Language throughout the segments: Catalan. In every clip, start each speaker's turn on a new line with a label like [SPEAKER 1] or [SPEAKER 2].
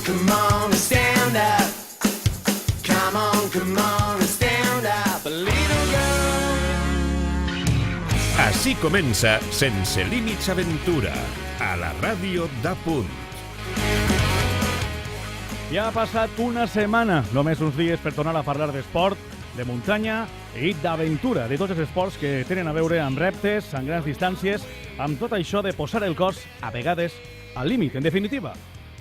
[SPEAKER 1] come on and stand up. Come on and stand up, little girl.
[SPEAKER 2] Així comença Sense Límits Aventura, a la ràdio d'Apunt.
[SPEAKER 3] Ja ha passat una setmana, només uns dies per tornar a parlar d'esport, de muntanya i d'aventura, de tots els esports que tenen a veure amb reptes, amb grans distàncies, amb tot això de posar el cos, a vegades, al límit, en definitiva.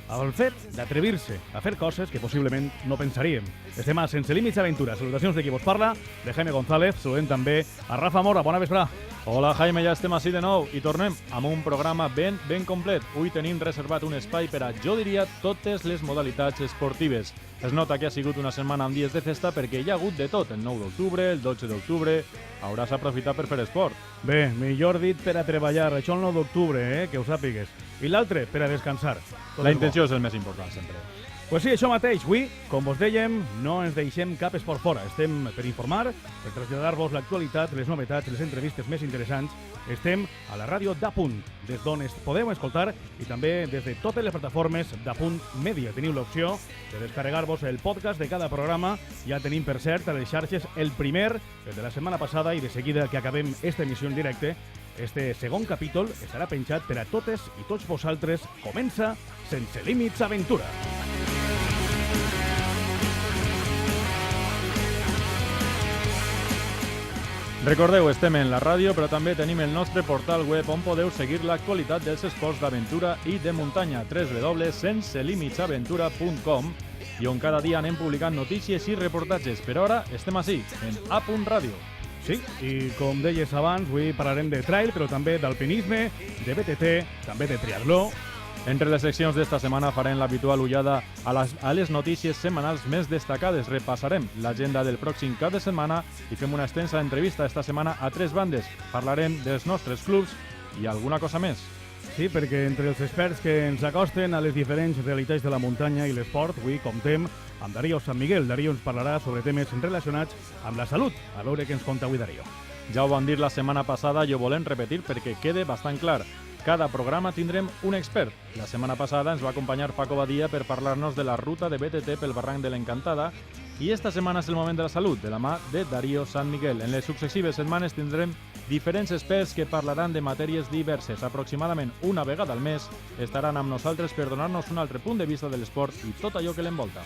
[SPEAKER 3] El fet d'atrevir-se a fer coses que possiblement no pensaríem. Estem a Sense Límits Aventura. Salutacions de qui vos parla, de Jaime González, saludem també a Rafa Mora. Bona vesprà.
[SPEAKER 4] Hola Jaime, ja estem així de nou i tornem amb un programa ben complet. Avui tenim reservat un espai per a, jo diria, totes les modalitats esportives. Es nota que ha sigut una setmana amb dies de festa perquè hi ha hagut de tot, el 9 d'octubre, el 12 d'octubre, hauràs aprofitat per fer esport.
[SPEAKER 3] Bé, millor dit per a treballar, això el 9 d'octubre, que ho sàpigues. I l'altre, per a descansar.
[SPEAKER 4] La intenció és el més important, sempre.
[SPEAKER 3] Pues sí, això mateix. Avui, com vos dèiem, no ens deixem cap esport fora. Estem per informar, per traslladar-vos l'actualitat, les novetats, les entrevistes més interessants. Estem a la ràdio d'Apunt, des d'on podeu escoltar i també des de totes les plataformes d'Apunt Mèdia. Teniu l'opció de descarregar-vos el podcast de cada programa. Ja tenim, per cert, a les xarxes el primer, el de la setmana passada, i de seguida que acabem esta emissió en directe, este segon capítol estarà penjat per a totes i tots vosaltres. Comença Sense Límits Aventura.
[SPEAKER 4] Recordeu, estem en la ràdio, però també tenim el nostre portal web on podeu seguir l'actualitat dels esports d'aventura i de muntanya, www.senselimitaventura.com, i on cada dia anem publicant notícies i reportatges. Per ara estem així, en A.Radio.
[SPEAKER 3] Sí, i com deies abans, avui parlarem de trail, però també d'alpinisme, de BTT, també de triatló.
[SPEAKER 4] Entre les seccions d'esta setmana farem l'habitual ullada a les notícies setmanals més destacades. Repassarem l'agenda del pròxim cap de setmana i fem una extensa entrevista esta setmana a tres bandes. Parlarem dels nostres clubs i alguna cosa més.
[SPEAKER 3] Sí, perquè entre els experts que ens acosten a les diferents realitats de la muntanya i l'esport, avui comptem amb Darío San Miguel. Darío ens parlarà sobre temes relacionats amb la salut. A veure què ens conta avui Darío.
[SPEAKER 4] Ja ho vam dir la setmana passada i ho volem repetir perquè quede bastant clar. Cada programa tindrem un expert. La setmana passada ens va acompanyar Paco Badia per parlar-nos de la ruta de BTT pel barranc de l'Encantada i esta setmana és el moment de la salut, de la mà de Darío San Miguel. En les successives setmanes tindrem diferents experts que parlaran de matèries diverses. Aproximadament una vegada al mes estaran amb nosaltres per donar-nos un altre punt de vista de l'esport i tot allò que l'envolta.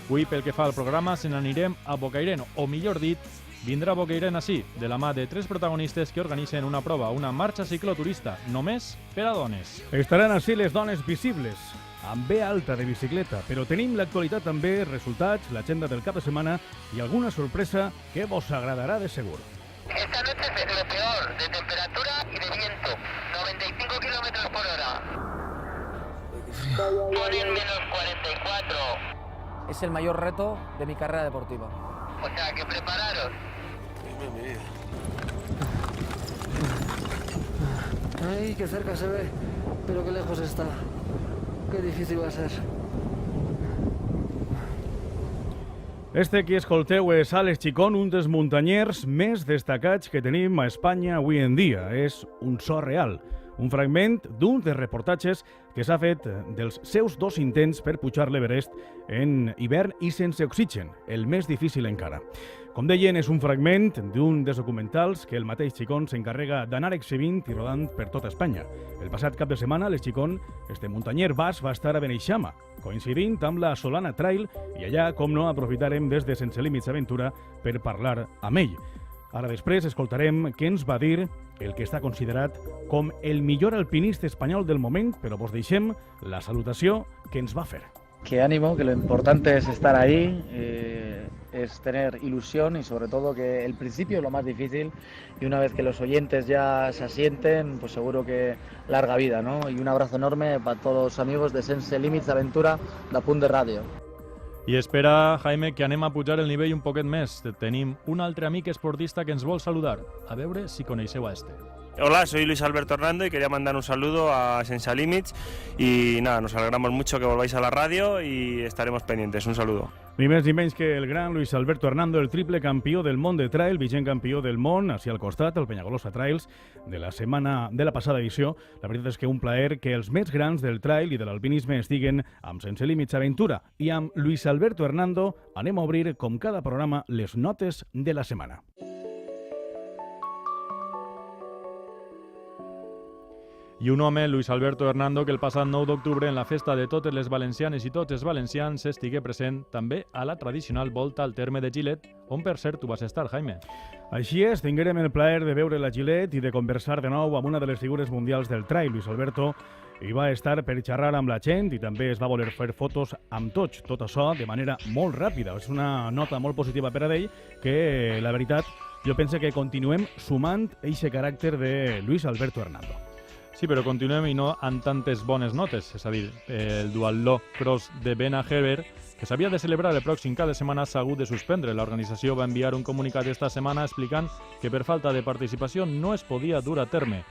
[SPEAKER 4] Avui, pel que fa al programa, se n'anirem a Bocairent, o millor dit, vindrà Bocairent així, de la mà de tres protagonistes que organitzen una prova, una marxa cicloturista, només per a dones.
[SPEAKER 3] Estaran així les dones visibles, amb B alta de bicicleta, però tenim l'actualitat també, resultats, l'agenda del cap de setmana i alguna sorpresa que vos agradarà de segur.
[SPEAKER 5] Esta noche es lo peor, de temperatura y de viento, 95 km por hora. Ponen menos 44.
[SPEAKER 6] Es el mayor reto de mi carrera deportiva.
[SPEAKER 5] O sea, que prepararos.
[SPEAKER 6] Ay, qué cerca se ve, pero qué lejos está. Qué difícil va a ser.
[SPEAKER 3] Este que escolteu és Àlex Chicón, un dels muntanyers més destacats que tenim a Espanya avui en dia. És un so real, un fragment d'un dels reportatges que s'ha fet dels seus dos intents per pujar l'Everest en hivern i sense oxigen, el més difícil encara. Com deien, és un fragment d'un dels documentals que el mateix Chicón s'encarrega d'anar exhibint i rodant per tota Espanya. El passat cap de setmana, Àlex Chicón, este muntanyer basc, va estar a Beneixama, coincidint amb la Solana Trail, i allà, com no, aprofitarem des de Sense Límits Aventura per parlar amb ell. Ara després escoltarem què ens va dir el que està considerat com el millor alpinista espanyol del moment, però vos deixem la salutació que ens va fer.
[SPEAKER 7] Que ánimo, que lo importante es estar ahí, es tener ilusión y sobre todo que el principio es lo más difícil y una vez que los oyentes ya se asienten, pues seguro que larga vida, ¿no? Y un abrazo enorme para todos los amigos de Sense Límits Aventura d'Apunt de Ràdio.
[SPEAKER 4] I espera, Jaime, que anem a pujar el nivell un poquet més. Tenim un altre amic esportista que ens vol saludar. A veure si coneixeu a este.
[SPEAKER 8] Hola, soy Luis Alberto Hernando y quería mandar un saludo a Sense Limits y nada, nos alegramos mucho que volváis a la radio y estaremos pendientes. Un saludo.
[SPEAKER 3] Ni més ni menys que el gran Luis Alberto Hernando, el triple campió del món de trail, vigent campió del món, així al costat, el Penyagolosa Trails, de la passada edició. La veritat és que un plaer que els més grans del trail i de l'alpinisme estiguen amb Sense Límits Aventura. I amb Luis Alberto Hernando anem a obrir, com cada programa, les notes de la setmana.
[SPEAKER 4] I un home, Luis Alberto Hernando, que el passat 9 d'octubre en la festa de totes les valencianes i tots els valencians estigué present també a la tradicional volta al terme de Gilet, on per cert tu vas estar, Jaime.
[SPEAKER 3] Així és, tinguérem el plaer de veure la Gilet i de conversar de nou amb una de les figures mundials del trail, Luis Alberto, i va estar per xerrar amb la gent i també es va voler fer fotos amb tots, tot això de manera molt ràpida. És una nota molt positiva per a ell que, la veritat, jo penso que continuem sumant aquest caràcter de Luis Alberto Hernando.
[SPEAKER 4] Sí, però continuem i no amb tantes bones notes, és a dir, el Duatló Cross de Ben Heber, que s'havia de celebrar el pròxim cap de setmana, s'ha hagut de suspendre. L'organització va enviar un comunicat esta setmana explicant que per falta de participació no es podia dur a terme.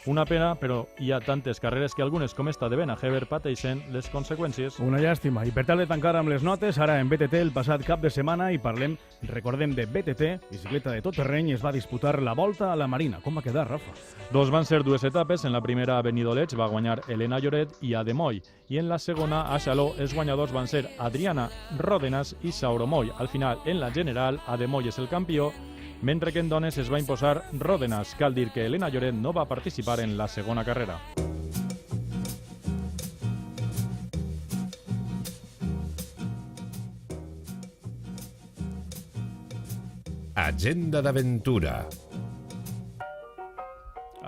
[SPEAKER 4] Una pena, però hi ha tantes carreres que algunes, com esta de Ben Heber, pateixen les conseqüències.
[SPEAKER 3] Una llàstima. I per tal de tancar amb les notes, ara en BTT el passat cap de setmana i parlem, recordem, de BTT, bicicleta de tot terreny, es va disputar la Volta a la Marina. Com va quedar, Rafa?
[SPEAKER 4] Van ser dues etapes. En la primera a Benidorm va guanyar Elena Lloret i Ademoy, i en la segona a Xaló els guanyadors van ser Adriana Ródenas i Sauromoy. Al final, en la general, Ademoy és el campió, mentre que en dones es va imposar Ródenas. Cal dir que Elena Lloret no va participar en la segona carrera.
[SPEAKER 2] Agenda d'aventura.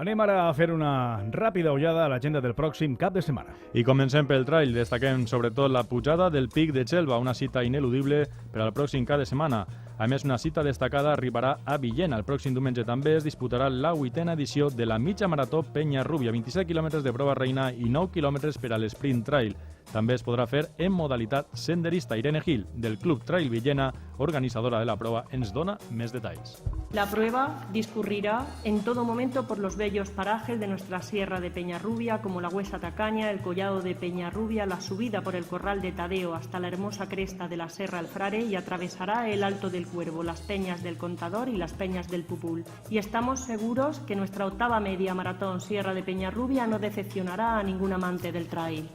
[SPEAKER 3] Anem ara a fer una ràpida ullada a l'agenda del pròxim cap de setmana.
[SPEAKER 4] I comencem pel trail. Destaquem sobretot la pujada del Pic de Xelva, una cita ineludible per al pròxim cap de setmana. A més, una cita destacada arribarà a Villena. El pròxim diumenge també es disputarà la 8a edició de la mitja marató Penya Rúbia, 27 quilòmetres de prova reina i 9 quilòmetres per a l'Sprint Trail. També es podrà fer en modalitat senderista. Irene Gil, del Club Trail Villena, organizadora de la prueba, ens dona més detalls.
[SPEAKER 9] La prueba discurrirá en todo momento por los bellos parajes de nuestra sierra de Peñarrubia, como la Huesa Tacaña, el collado de Peñarrubia, la subida por el Corral de Tadeo hasta la hermosa cresta de la Serra Alfrare y atravesará el Alto del Cuervo, las peñas del Contador y las peñas del Pupul. Y estamos seguros que nuestra 8ª media maratón Sierra de Peñarrubia no decepcionará a ningún amante del trail.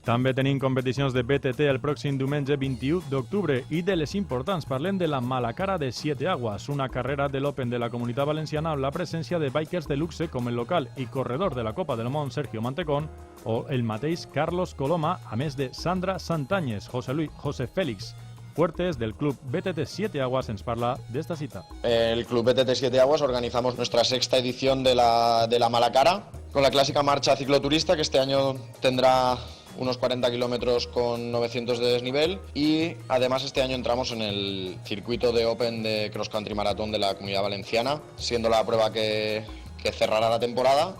[SPEAKER 4] També tenim competicions de BTT el pròxim diumenge 21 d'octubre i de les importants parlem de la Malacara de Siete Aguas, una carrera de l'Open de la Comunitat Valenciana amb la presència de bikers de luxe com el local i corredor de la Copa del Món Sergio Mantecón o el mateix Carlos Coloma, a més de Sandra Santañez. José Félix Fuertes del Club BTT Siete Aguas ens parla de esta cita.
[SPEAKER 10] El Club BTT Siete Aguas organizamos nuestra 6ª edición de la Malacara con la clásica marcha cicloturista que este año tendrá unos 40 kilómetros con 900 de desnivel y además este año entramos en el circuito de Open de Cross Country Maratón de la Comunidad Valenciana, siendo la prueba que cerrará la temporada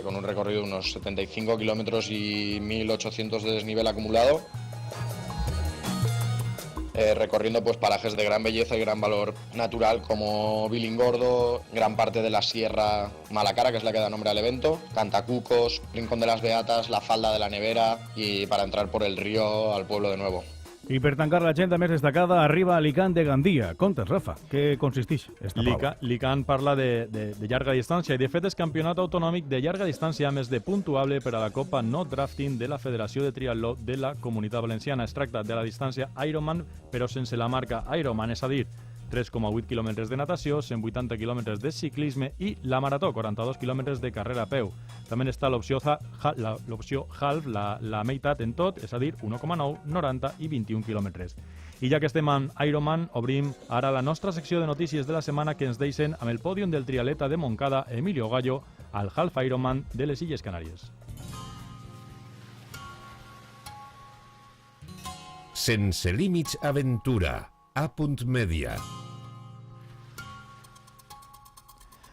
[SPEAKER 10] con un recorrido de unos 75 kilómetros y 1.800 de desnivel acumulado. Recorriendo pues parajes de gran belleza y gran valor natural como Vilingordo, gran parte de la Sierra Malacara, que es la que da nombre al evento, Cantacucos, Rincón de las Beatas, la Falda de la Nevera y para entrar por el río al pueblo de Nuevo.
[SPEAKER 3] I per tancar l'agenda més destacada, arriba Alicant de Gandia. Contes, Rafa, què consisteix esta prova?
[SPEAKER 4] Alicant parla de llarga distància i de fet és campionat autonòmic de llarga distància a més de puntuable per a la Copa No Drafting de la Federació de Triatló de la Comunitat Valenciana. Es tracta de la distància Ironman, però sense la marca Ironman, és a dir, 3,8 quilòmetres de natació, 180 quilòmetres de ciclisme i la marató, 42 quilòmetres de carrera a peu. També està l'opció half, la meitat en tot, és a dir, 1,9, 90 i 21 quilòmetres. I ja que estem amb Ironman, obrim ara la nostra secció de notícies de la setmana que ens deixen amb el pòdium del triatleta de Montcada, Emilio Gallo, al Half Ironman de les Illes Canàries.
[SPEAKER 2] Sense límits aventura. A.media.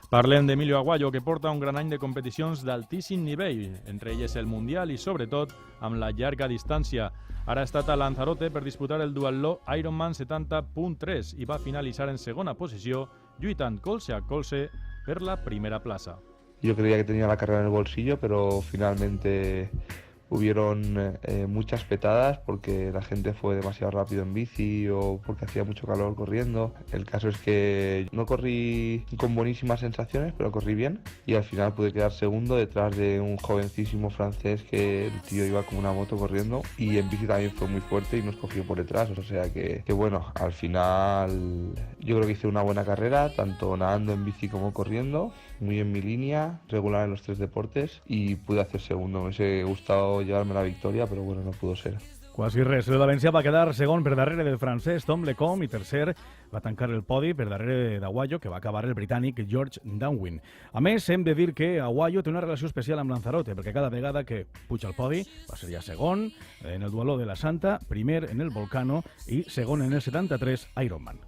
[SPEAKER 4] Parlem d'Emilio Aguayo, que porta un gran any de competicions d'altíssim nivell, entre elles el Mundial i, sobretot, amb la llarga distància. Ara ha estat a Lanzarote per disputar el duatló Ironman 70.3 i va finalitzar en segona posició, lluitant colze a colze per la primera plaça.
[SPEAKER 11] Yo creía que tenía la carrera en el bolsillo, pero finalmente hubieron muchas petadas porque la gente fue demasiado rápido en bici o porque hacía mucho calor corriendo. El caso es que no corrí con buenísimas sensaciones, pero corrí bien y al final pude quedar segundo detrás de un jovencísimo francés que el tío iba como una moto corriendo y en bici también fue muy fuerte y nos cogió por detrás. O sea que bueno, al final yo creo que hice una buena carrera, tanto nadando en bici como corriendo, muy en mi línea, regular en los 3 deportes y pude hacer segundo. Me hubiese gustado llevarme la victòria, però bueno, no pudo ser.
[SPEAKER 3] Quasi res. El valencià va quedar segon per darrere del francès Tom Lecombe i tercer va tancar el podi per darrere d'Aguayo, que va acabar el britànic George Downwin. A més, hem de dir que Aguayo té una relació especial amb Lanzarote, perquè cada vegada que puja al podi va ser ja segon en el dueló de la Santa, primer en el Volcano i segon en el 73 Ironman.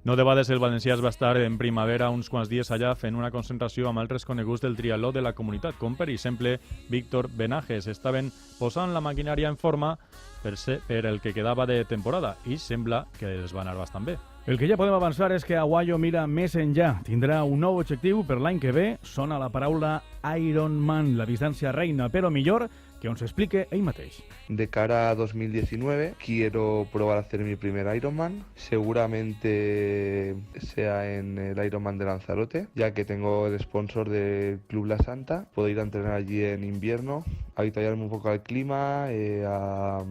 [SPEAKER 4] No debades el valencià es va estar en primavera uns quants dies allà fent una concentració amb altres coneguts del triatló de la comunitat, com per exemple Víctor Benajes. Estaven posant la maquinària en forma per el que quedava de temporada i sembla que els va anar bastant bé.
[SPEAKER 3] El que ja podem avançar és que Aguayo mira més enllà. Tindrà un nou objectiu per l'any que ve. Sona la paraula Ironman, la distància reina, però millor que ens explique ell mateix.
[SPEAKER 11] De cara a 2019 quiero probar a hacer mi primer Ironman, seguramente sea en el Ironman de Lanzarote, ya que tengo el sponsor del Club La Santa. Puedo ir a entrenar allí en invierno, a habituallarme un poco al clima, a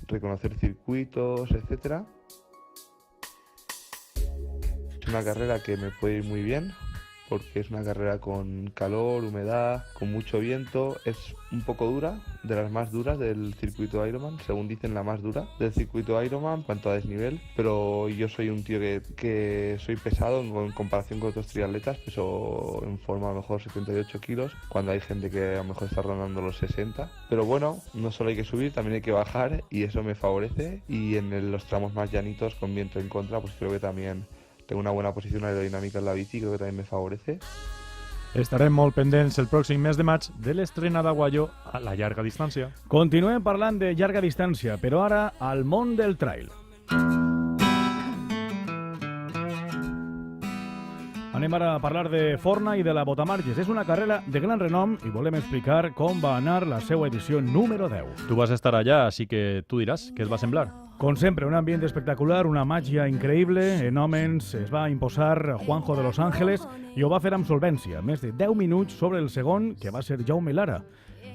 [SPEAKER 11] reconocer circuitos, etcétera. Es una carrera que me puede ir muy bien, porque es una carrera con calor, humedad, con mucho viento. Es un poco dura, de las más duras del circuito Ironman, según dicen la más dura del circuito Ironman en cuanto a desnivel, pero yo soy un tío que soy pesado en comparación con otros triatletas, peso en forma a lo mejor 78 kilos, cuando hay gente que a lo mejor está rondando los 60, pero bueno, no solo hay que subir, también hay que bajar y eso me favorece, y en los tramos más llanitos con viento en contra, pues creo que también tengo una buena posición aerodinámica en la bici, creo que también me favorece.
[SPEAKER 4] Estarem molt pendents el pròxim mes de maig de l'estrena d'Aguayo a la llarga distància.
[SPEAKER 3] Continuem parlant de llarga distància, però ara al món del trail. Anem ara a parlar de Forna i de la Botamarges. És una carrera de gran renom i volem explicar com va anar la seva edició número 10.
[SPEAKER 4] Tu vas estar allà, així que tu diràs què et va semblar.
[SPEAKER 3] Com sempre, un ambient espectacular, una màgia increïble. En hòmens es va imposar Juanjo de Los Ángeles i ho va fer amb solvència, més de 10 minuts sobre el segon, que va ser Jaume Lara.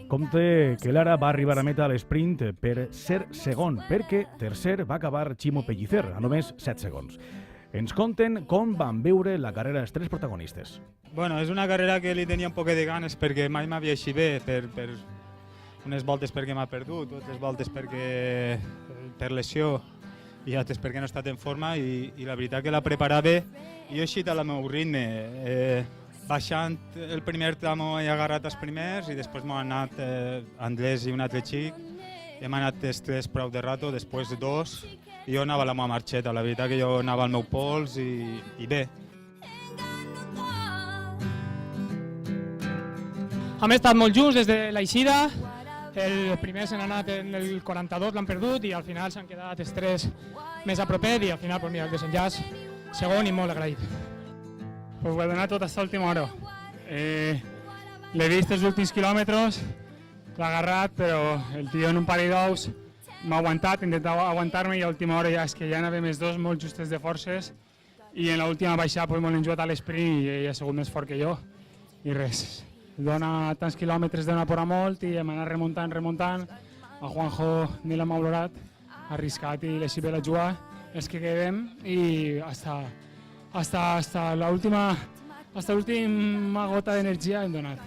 [SPEAKER 3] Compte que Lara va arribar a meta a l'esprint per ser segon, perquè tercer va acabar Chimo Pellicer, a només 7 segons. Ens conten com van viure la carrera els 3 protagonistes.
[SPEAKER 12] Bueno, és una carrera que li tenia un poquet de ganes perquè mai m'havia eixit bé, per unes voltes perquè m'ha perdut, altres voltes perquè per lesió i altres perquè no he estat en forma i la veritat que la preparava i jo he eixit al meu ritme. Baixant el primer tramo he agarrat els primers i després m'han anat Andrés i un altre xic. Hem anat els 3 prou de rato, després 2 i jo anava a la meva marxeta. La veritat que jo anava al meu pols i bé.
[SPEAKER 13] Hem estat molt junts des de l'eixida. El primer se n'ha anat en el 42, l'han perdut i al final s'han quedat els 3 més a propet i al final, pues mira, el desenllaç segon i molt agraït.
[SPEAKER 14] Pues ho he donat tot hasta l'última hora. L'he vist els últims quilòmetres, l'ha agarrat, però el tio en un parell d'ous m'ha aguantat, intentava aguantar-me i a l'última hora ja és que ja anava més 2 molt justes de forces i en l'última baixada pues, m'ho he enjugat a l'esprint i ell ha sigut més fort que jo i res. Dona tants quilòmetres, dona por a molt i hem anat remuntant. A Juanjo ni l'hem valorat, ha arriscat i l'he bé la jugar, els que quedem i hasta l'última gota d'energia hem donat.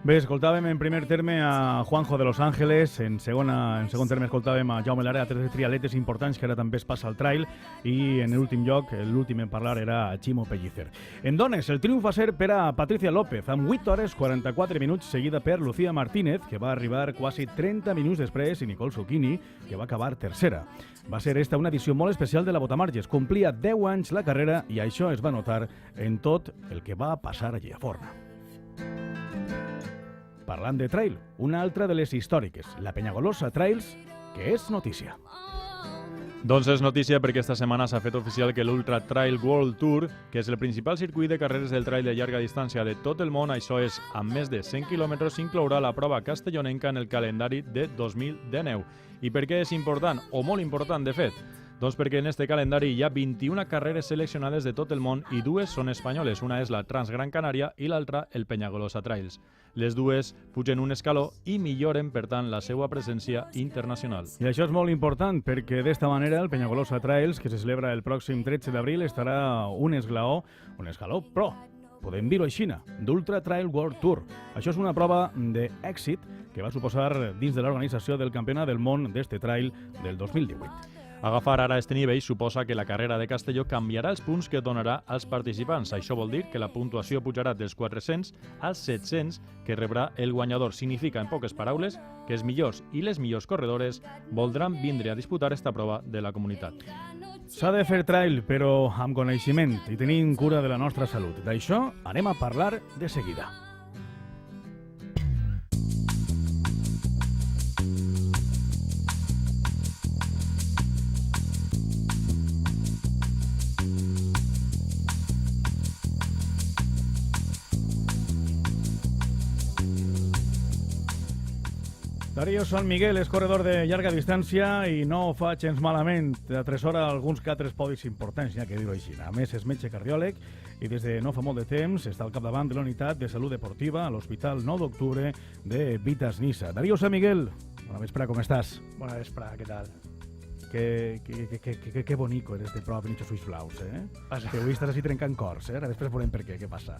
[SPEAKER 3] Bé, escoltàvem en primer terme a Juanjo de Los Ángeles, en segon terme escoltàvem a Jaume Lara, a 3 triatletes importants que ara també es passa al trail, i en l'últim lloc, l'últim en parlar era Chimo Pellicer. En dones, el triomf va ser per a Patricia López, amb 8 hores 44 minuts, seguida per Lucía Martínez, que va arribar quasi 30 minuts després, i Nicole Zucchini, que va acabar tercera. Va ser esta una edició molt especial de la Botamarges. Complia 10 anys la carrera i això es va notar en tot el que va passar allí a Forna. Parlant de trail, una altra de les històriques, la Penyagolosa Trails, que és notícia.
[SPEAKER 4] Doncs és notícia perquè esta setmana s'ha fet oficial que l'Ultra Trail World Tour, que és el principal circuit de carreres del trail de llarga distància de tot el món, això és, amb més de 100 quilòmetres, inclourà la prova castellonenca en el calendari de 2019. I per què és important, o molt important de fet? Doncs perquè en este calendari hi ha 21 carreres seleccionades de tot el món i dues són espanyoles. Una és la Transgran Canària i l'altra el Peñagolosa Trails. Les dues pugen un escaló i milloren, per tant, la seva presència internacional.
[SPEAKER 3] I això és molt important perquè d'esta manera el Peñagolosa Trails, que se celebra el pròxim 13 d'abril, estarà un escaló, però podem dir-ho així, d'Ultra Trail World Tour. Això és una prova d'èxit que va suposar dins de l'organització del Campionat del Món d'este trail del 2018.
[SPEAKER 4] Agafar ara este nivell suposa que la carrera de Castelló canviarà els punts que donarà als participants. Això vol dir que la puntuació pujarà dels 400 als 700 que rebrà el guanyador. Significa, en poques paraules, que els millors i les millors corredores voldran vindre a disputar esta prova de la comunitat.
[SPEAKER 3] S'ha de fer trail, però amb coneixement i tenint cura de la nostra salut. D'això anem a parlar de seguida. Darío San Miguel és corredor de llarga distància i no ho fa gens malament. Atresora alguns que altres podis importants, ja que dir-ho així. A més, és metge cardiòleg i des de no fa molt de temps està al capdavant de la unitat de salut deportiva a l'Hospital 9 d'Octubre de Vitas Nissa. Darío San Miguel, bona vespre, com estàs?
[SPEAKER 15] Bona vespre, què tal?
[SPEAKER 3] Que bonico eres de prova Benicio Suís Blaus, eh? Que avui estàs així trencant cors, eh? Després veurem per què passa.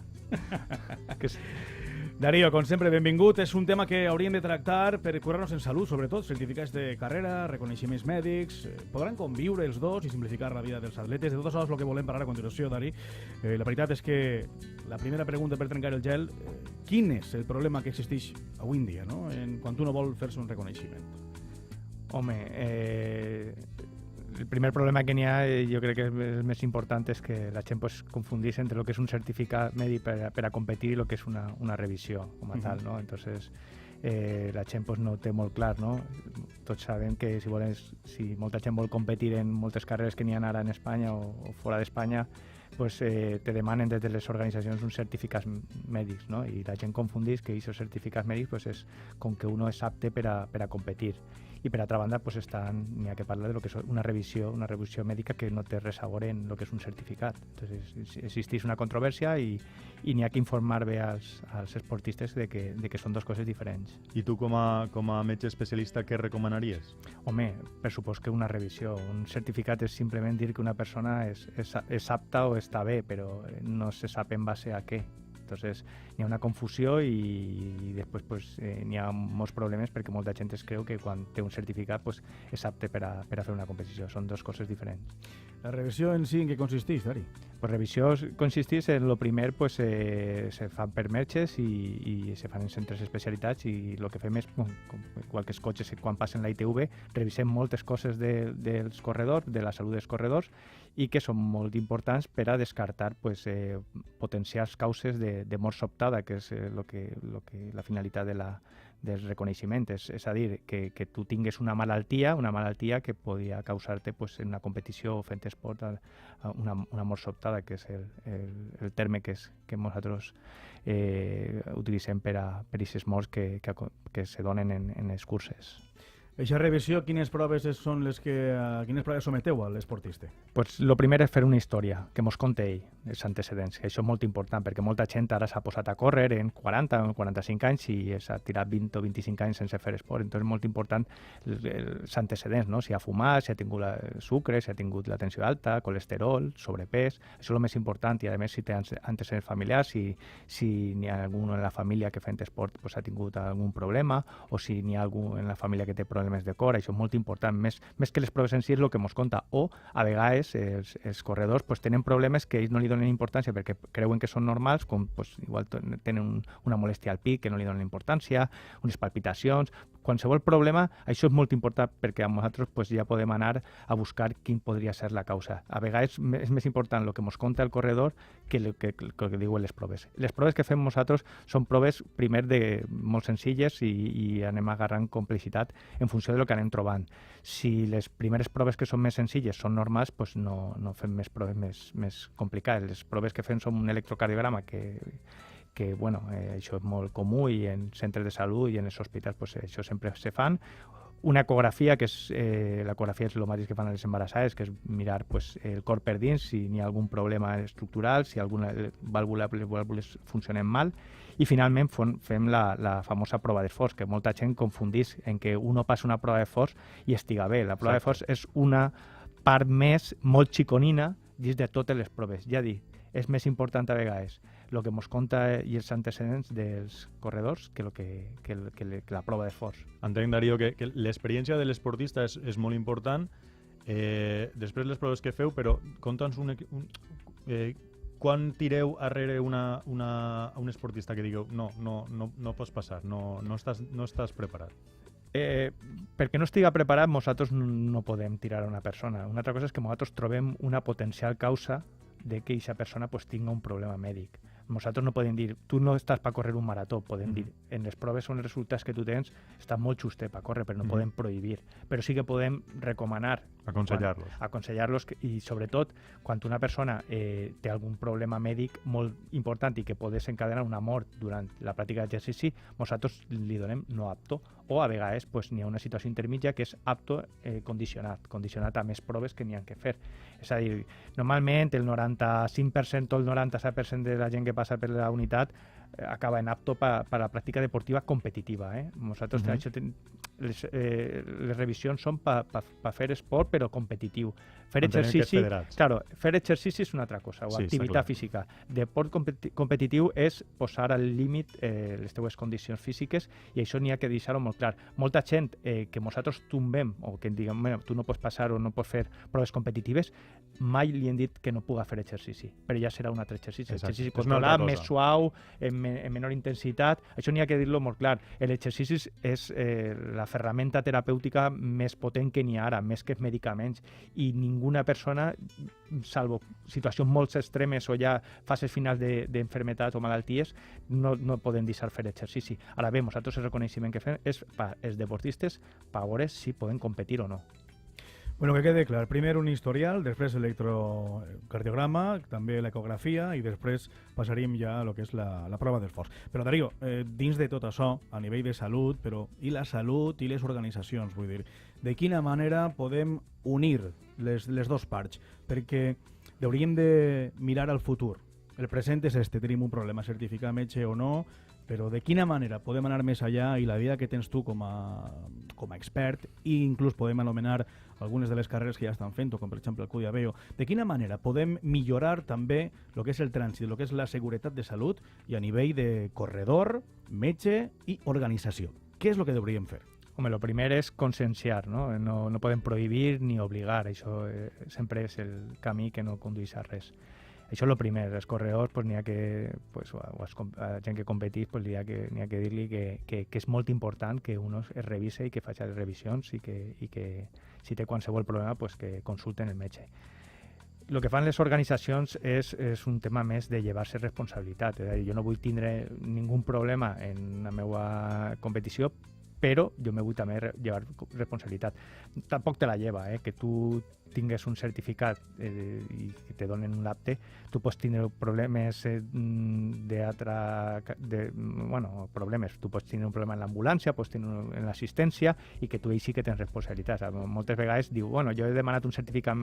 [SPEAKER 3] Darío, com sempre, benvingut. És un tema que hauríem de tractar per curar-nos en salut, sobretot certificats de carrera, reconeixements mèdics. Podran conviure els dos i simplificar la vida dels atletes. De tot això és el que volem parlar a continuació, Dari. La veritat és que la primera pregunta per trencar el gel, quin és el problema que existeix avui en dia, no? Quan uno vol fer-se un reconeixement?
[SPEAKER 15] Home, el primer problema que n'hi ha, jo crec que el més important, és que la gent pues, confundís entre el que és un certificat mèdic per a competir i el que és una revisió com a tal, no? Entonces, la gent pues, no té molt clar, no? Tots sabem que si molta gent vol competir en moltes carreres que n'hi ha ara en Espanya o fora d'Espanya, pues, te demanen des de les organitzacions uns certificats mèdics, no? I la gent confundís que aquests certificats mèdics pues, és com que uno és apte per a competir. I per altra banda, pues, n'hi ha que parlar de lo que és una revisió mèdica que no té res a veure en el que és un certificat. Entonces, existeix una controvèrsia i n'hi ha que informar bé als esportistes de que són dues coses diferents.
[SPEAKER 4] I tu, com a metge especialista, què recomanaries?
[SPEAKER 15] Home, per supost que una revisió. Un certificat és simplement dir que una persona és apta o està bé, però no se sap en base a què. Entonces, n'hi ha una confusió i després pues, n'hi ha molts problemes perquè molta gent es creu que quan té un certificat pues, és apte per a fer una competició. Són dues coses diferents.
[SPEAKER 3] La revisió en si en què consisteix, Dari?
[SPEAKER 15] Pues revisió consisteix en lo primer, pues, se fan per metges i se fan en centres especialitats i el que fem és, igual que els cotxes quan passen la ITV, revisem moltes coses dels corredors, de la salut dels corredors i que són molt importants per a descartar pues, potencials causes de mort sobtada, que és la finalitat del reconeixement. És a dir, que tu tingues una malaltia que podia causar-te pues, en una competició o fent esport una mort sobtada, que és el terme que nosaltres utilitzem per a aquestes morts que se donen en les curses.
[SPEAKER 3] Eixa revisió, quines proves someteu a l'esportista?
[SPEAKER 15] Pues lo primer és fer una història, que mos conte ell, els antecedents. Això és molt important, perquè molta gent ara s'ha posat a córrer en 40 o 45 anys i s'ha tirat 20 o 25 anys sense fer esport. Entonces és molt important els antecedents, no? Si ha fumat, si ha tingut sucre, si ha tingut la tensió alta, colesterol, sobrepès. Això és el més important i, a més, si té antecedents familiars, si n'hi ha algú en la família que fent esport pues, ha tingut algun problema o si n'hi ha algú en la família que té problemes de cor, això és molt important, més que les proves en si és el que ens compta, o a vegades els corredors pues, tenen problemes que ells no li donen importància perquè creuen que són normals, com pues, igual tenen una molèstia al pit que no li donen importància, unes palpitacions, qualsevol problema, això és molt important perquè nosaltres pues, ja podem anar a buscar quin podria ser la causa. A vegades és més important el que ens conta el corredor que el que diuen les proves. Les proves que fem nosaltres són proves, primer, molt senzilles i anem agarrant complicitat en funció del que anem trobant. Si les primeres proves que són més senzilles són normals, pues no fem més proves més complicades. Les proves que fem són un electrocardiograma que bueno, això és molt comú i en centres de salut i en els hospitals pues, això sempre se fan. Una ecografia, que és l'ecografia és el mateix que fan les embarassades, que és mirar pues, el cor per dins, si n'hi ha algun problema estructural, si alguna vàlvules funcionen mal. I finalment fem la famosa prova d'esforç, que molta gent confundís en què uno passa una prova d'esforç i estiga bé. La prova d'esforç és una part més molt xiconina dins de totes les proves. Ja dic, és més important a vegades el que ens conta i els antecedents dels corredors que la prova d'esforç.
[SPEAKER 4] Entenc, Darío, que l'experiència de l'esportista és molt important. Després les proves que feu, però conta'ns quan tireu darrere un esportista que digueu no pots passar, no estàs preparat?
[SPEAKER 15] Perquè no estiga preparat, nosaltres no podem tirar a una persona. Una altra cosa és que nosaltres trobem una potencial causa de que aquesta persona pues, tinga un problema mèdic. Nosaltres no podem dir, tu no estàs per córrer un marató, podem dir, en les proves són els resultats que tu tens, està molt justet per córrer, però no podem prohibir. Però sí que podem recomanar. Aconsellar-los i sobretot quan una persona té algun problema mèdic molt important i que pot desencadenar una mort durant la pràctica d'exercici, nosaltres li donem no apto, o a vegades pues, n'hi ha una situació intermitja que és apto condicionat a més proves que n'hi ha que fer. És a dir, normalment el 95% o el 97% de la gent que passa per la unitat acaba en apto per a la pràctica deportiva competitiva. Nosaltres les revisions són per fer esport però competitiu. Fer exercici és una altra cosa, o activitat física. Deport competitiu és posar al límit les teues condicions físiques i això n'hi ha que deixar-ho molt clar. Molta gent que nosaltres tombem o que diguem, tu no pots passar o no pots fer proves competitives, mai li hem dit que no puga fer exercici, però ja serà un altre exercici. Exercici controlat, més suau, en menor intensitat. Això n'hi ha que dir-lo molt clar. L'exercici és la ferramenta terapèutica més potent que n'hi ha ara, més que els medicaments, i ninguna persona, salvo situacions molt extremes o ja fases finals d'enfermetats o malalties, no poden deixar fer exercici. Ara bé, nosaltres el reconeixement que fem és per als deportistes per veure si poden competir o no.
[SPEAKER 3] Bueno, que quede clar. Primer un historial, després l'electrocardiograma, també l'ecografia i després passaríem ja a lo que és la prova d'esforç. Però Darío, dins de tot això, a nivell de salut, però i la salut i les organitzacions, vull dir, de quina manera podem unir les dos parts? Perquè hauríem de mirar al futur. El present és tenim un problema, certificar metge o no, però de quina manera podem anar més allà i la vida que tens tu com a expert, i inclús podem anomenar algunes de les carreres que ja estan fent, com per exemple el Cudiabeo, de quina manera podem millorar també el que és el trànsit, el que és la seguretat de salut i a nivell de corredor, metge i organització. Què és el que hauríem fer?
[SPEAKER 15] Home, el primer és conscienciar, no? No podem prohibir ni obligar, això sempre és el camí que no condueix a res. Això és el primer. Els corredors, pues, n'hi ha que, pues, o a gent que competís, pues, n'hi ha que dir-li que és molt important que un es revise i que faci les revisions i que si té qualsevol problema, pues, que consulten el metge. El que fan les organitzacions és un tema més de llevar-se responsabilitat. És a dir, jo no vull tindre ningú problema en la meva competició, però jo me vull també llevar responsabilitat. Tampoc te la lleva, que tu tingues un certificat i que te donen un apte, tu pots tindre problemes problemes. Tu pots tindre un problema en l'ambulància, pots tindre en l'assistència i que tu sí que tens responsabilitat. Moltes vegades diu, jo he demanat un certificat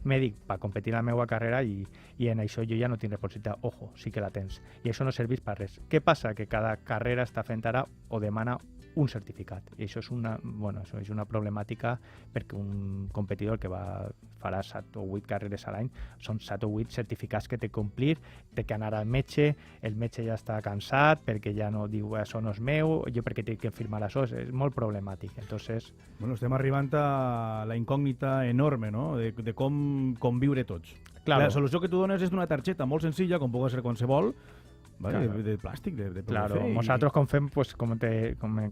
[SPEAKER 15] mèdic per competir en la meva carrera i en això jo ja no tinc responsabilitat. Ojo, sí que la tens. I això no serveix per res. Què passa? Que cada carrera està fent ara o demana un certificat. I això és una problemàtica perquè un competidor que farà 7 o 8 carreres a l'any són 7 o 8 certificats que té que complir, té que anar al metge, el metge ja està cansat perquè ja no diu això no és meu, jo perquè tinc que firmar això, és molt problemàtic. Entonces...
[SPEAKER 3] estem arribant a la incògnita enorme, no?, de com conviure tots. Claro. La solució que tu dones és d'una targeta molt senzilla, com pugui ser qualsevol, ¿vale?
[SPEAKER 15] Claro.
[SPEAKER 3] De plàstic, de PVC.
[SPEAKER 15] Claro, nosaltres com fem, pues, com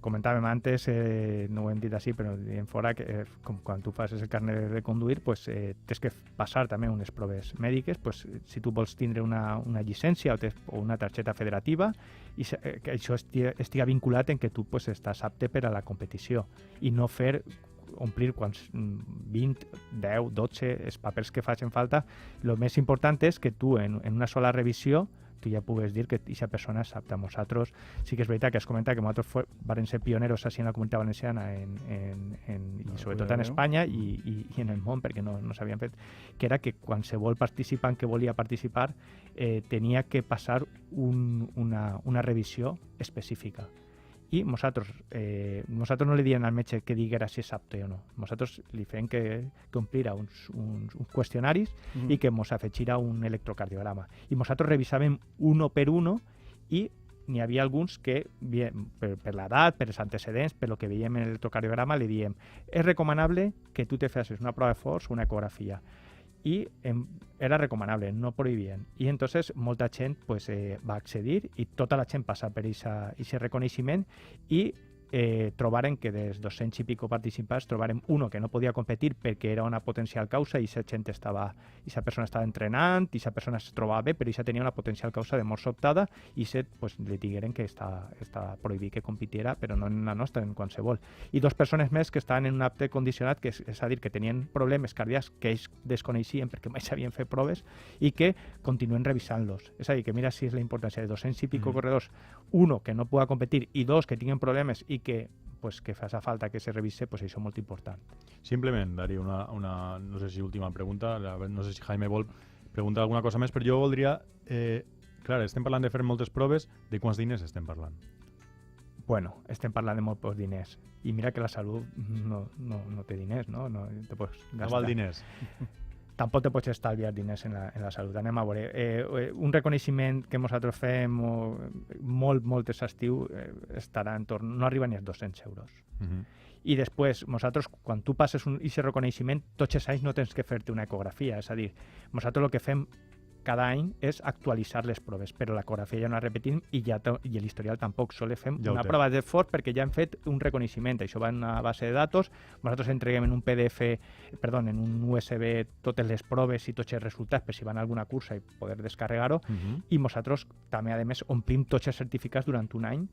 [SPEAKER 15] comentàvem antes, no ho hem dit així, però diem fora que quan tu fas el carnet de conduir, pues, tens que passar també unes proves mèdiques, pues, si tu vols tindre una llicència o una targeta federativa, i que això estiga vinculat en que tu pues, estàs apte per a la competició i no omplir 20, 10, 12 els papers que facin falta. El més important és que tu en una sola revisió tu ja pugues dir que aquesta persona és apta. Nosaltres sí que és veritat que es comenta que nosaltres vam ser pioneros així en la Comunitat Valenciana i sobretot en Espanya i en el món, perquè no s'havien fet, que era que qualsevol participant que volia participar tenia que passar una revisió específica. I nosaltres no li diem al metge que diguera si és apte o no. Nosaltres li fem que omplira uns qüestionaris i que ens afegirà un electrocardiograma. I nosaltres revisàvem uno per uno i n'hi havia alguns que, per l'edat, per els antecedents, per el que veiem en l'electrocardiograma, li diem és recomanable que tu te facis una prova de forç o una ecografia. I era recomanable, no prohibien. I entonces molta gent pues, va accedir i tota la gent passa per aquest reconeixement i trobaren que dels 200 i pico participants trobarem uno que no podia competir perquè era una potencial causa i aquesta persona estava entrenant i aquesta persona es trobava bé, però aquesta tenia una potencial causa de mort sobtada i pues, li digueren que està prohibit que competiera, però no en la nostra, en qualsevol. I 2 persones més que estaven en un apte condicionat, que és a dir, que tenien problemes cardíacs que ells desconeixien perquè mai s'havien fet proves i que continuen revisant-los. És a dir, que mira si és la importància de 200 i pico corredors, uno que no pueda competir i 2 que tinguen problemes i que faça falta que se revise, pues això és molt important.
[SPEAKER 4] Simplement, Darío, una no sé si última pregunta, no sé si Jaime vol preguntar alguna cosa més, però jo voldria... clar, estem parlant de fer moltes proves, de quants diners estem parlant?
[SPEAKER 15] Bueno, estem parlant de molts pocs diners. I mira que la salut no té diners, no? No te pots gastar.
[SPEAKER 4] No val diners.
[SPEAKER 15] Tampoc te pots estalviar diners en la salut. Anem a veure. Un reconeixement que nosaltres fem molt exhaustiu estarà en torn... No arriba ni als 200 euros. I després, nosaltres, quan tu passes aquest reconeixement, tots els anys no tens que fer-te una ecografia. És a dir, nosaltres el que fem cada any és actualitzar les proves, però l'ecografia ja no la repetim i l'historial tampoc. Sols fem una prova de fort perquè ja hem fet un reconeixement. Això va en una base de datos, nosaltres entreguem en un PDF, en un USB totes les proves i tots els resultats per si van a alguna cursa i poder descarregar-ho, i nosaltres també, a més, omplim tots els certificats durant un any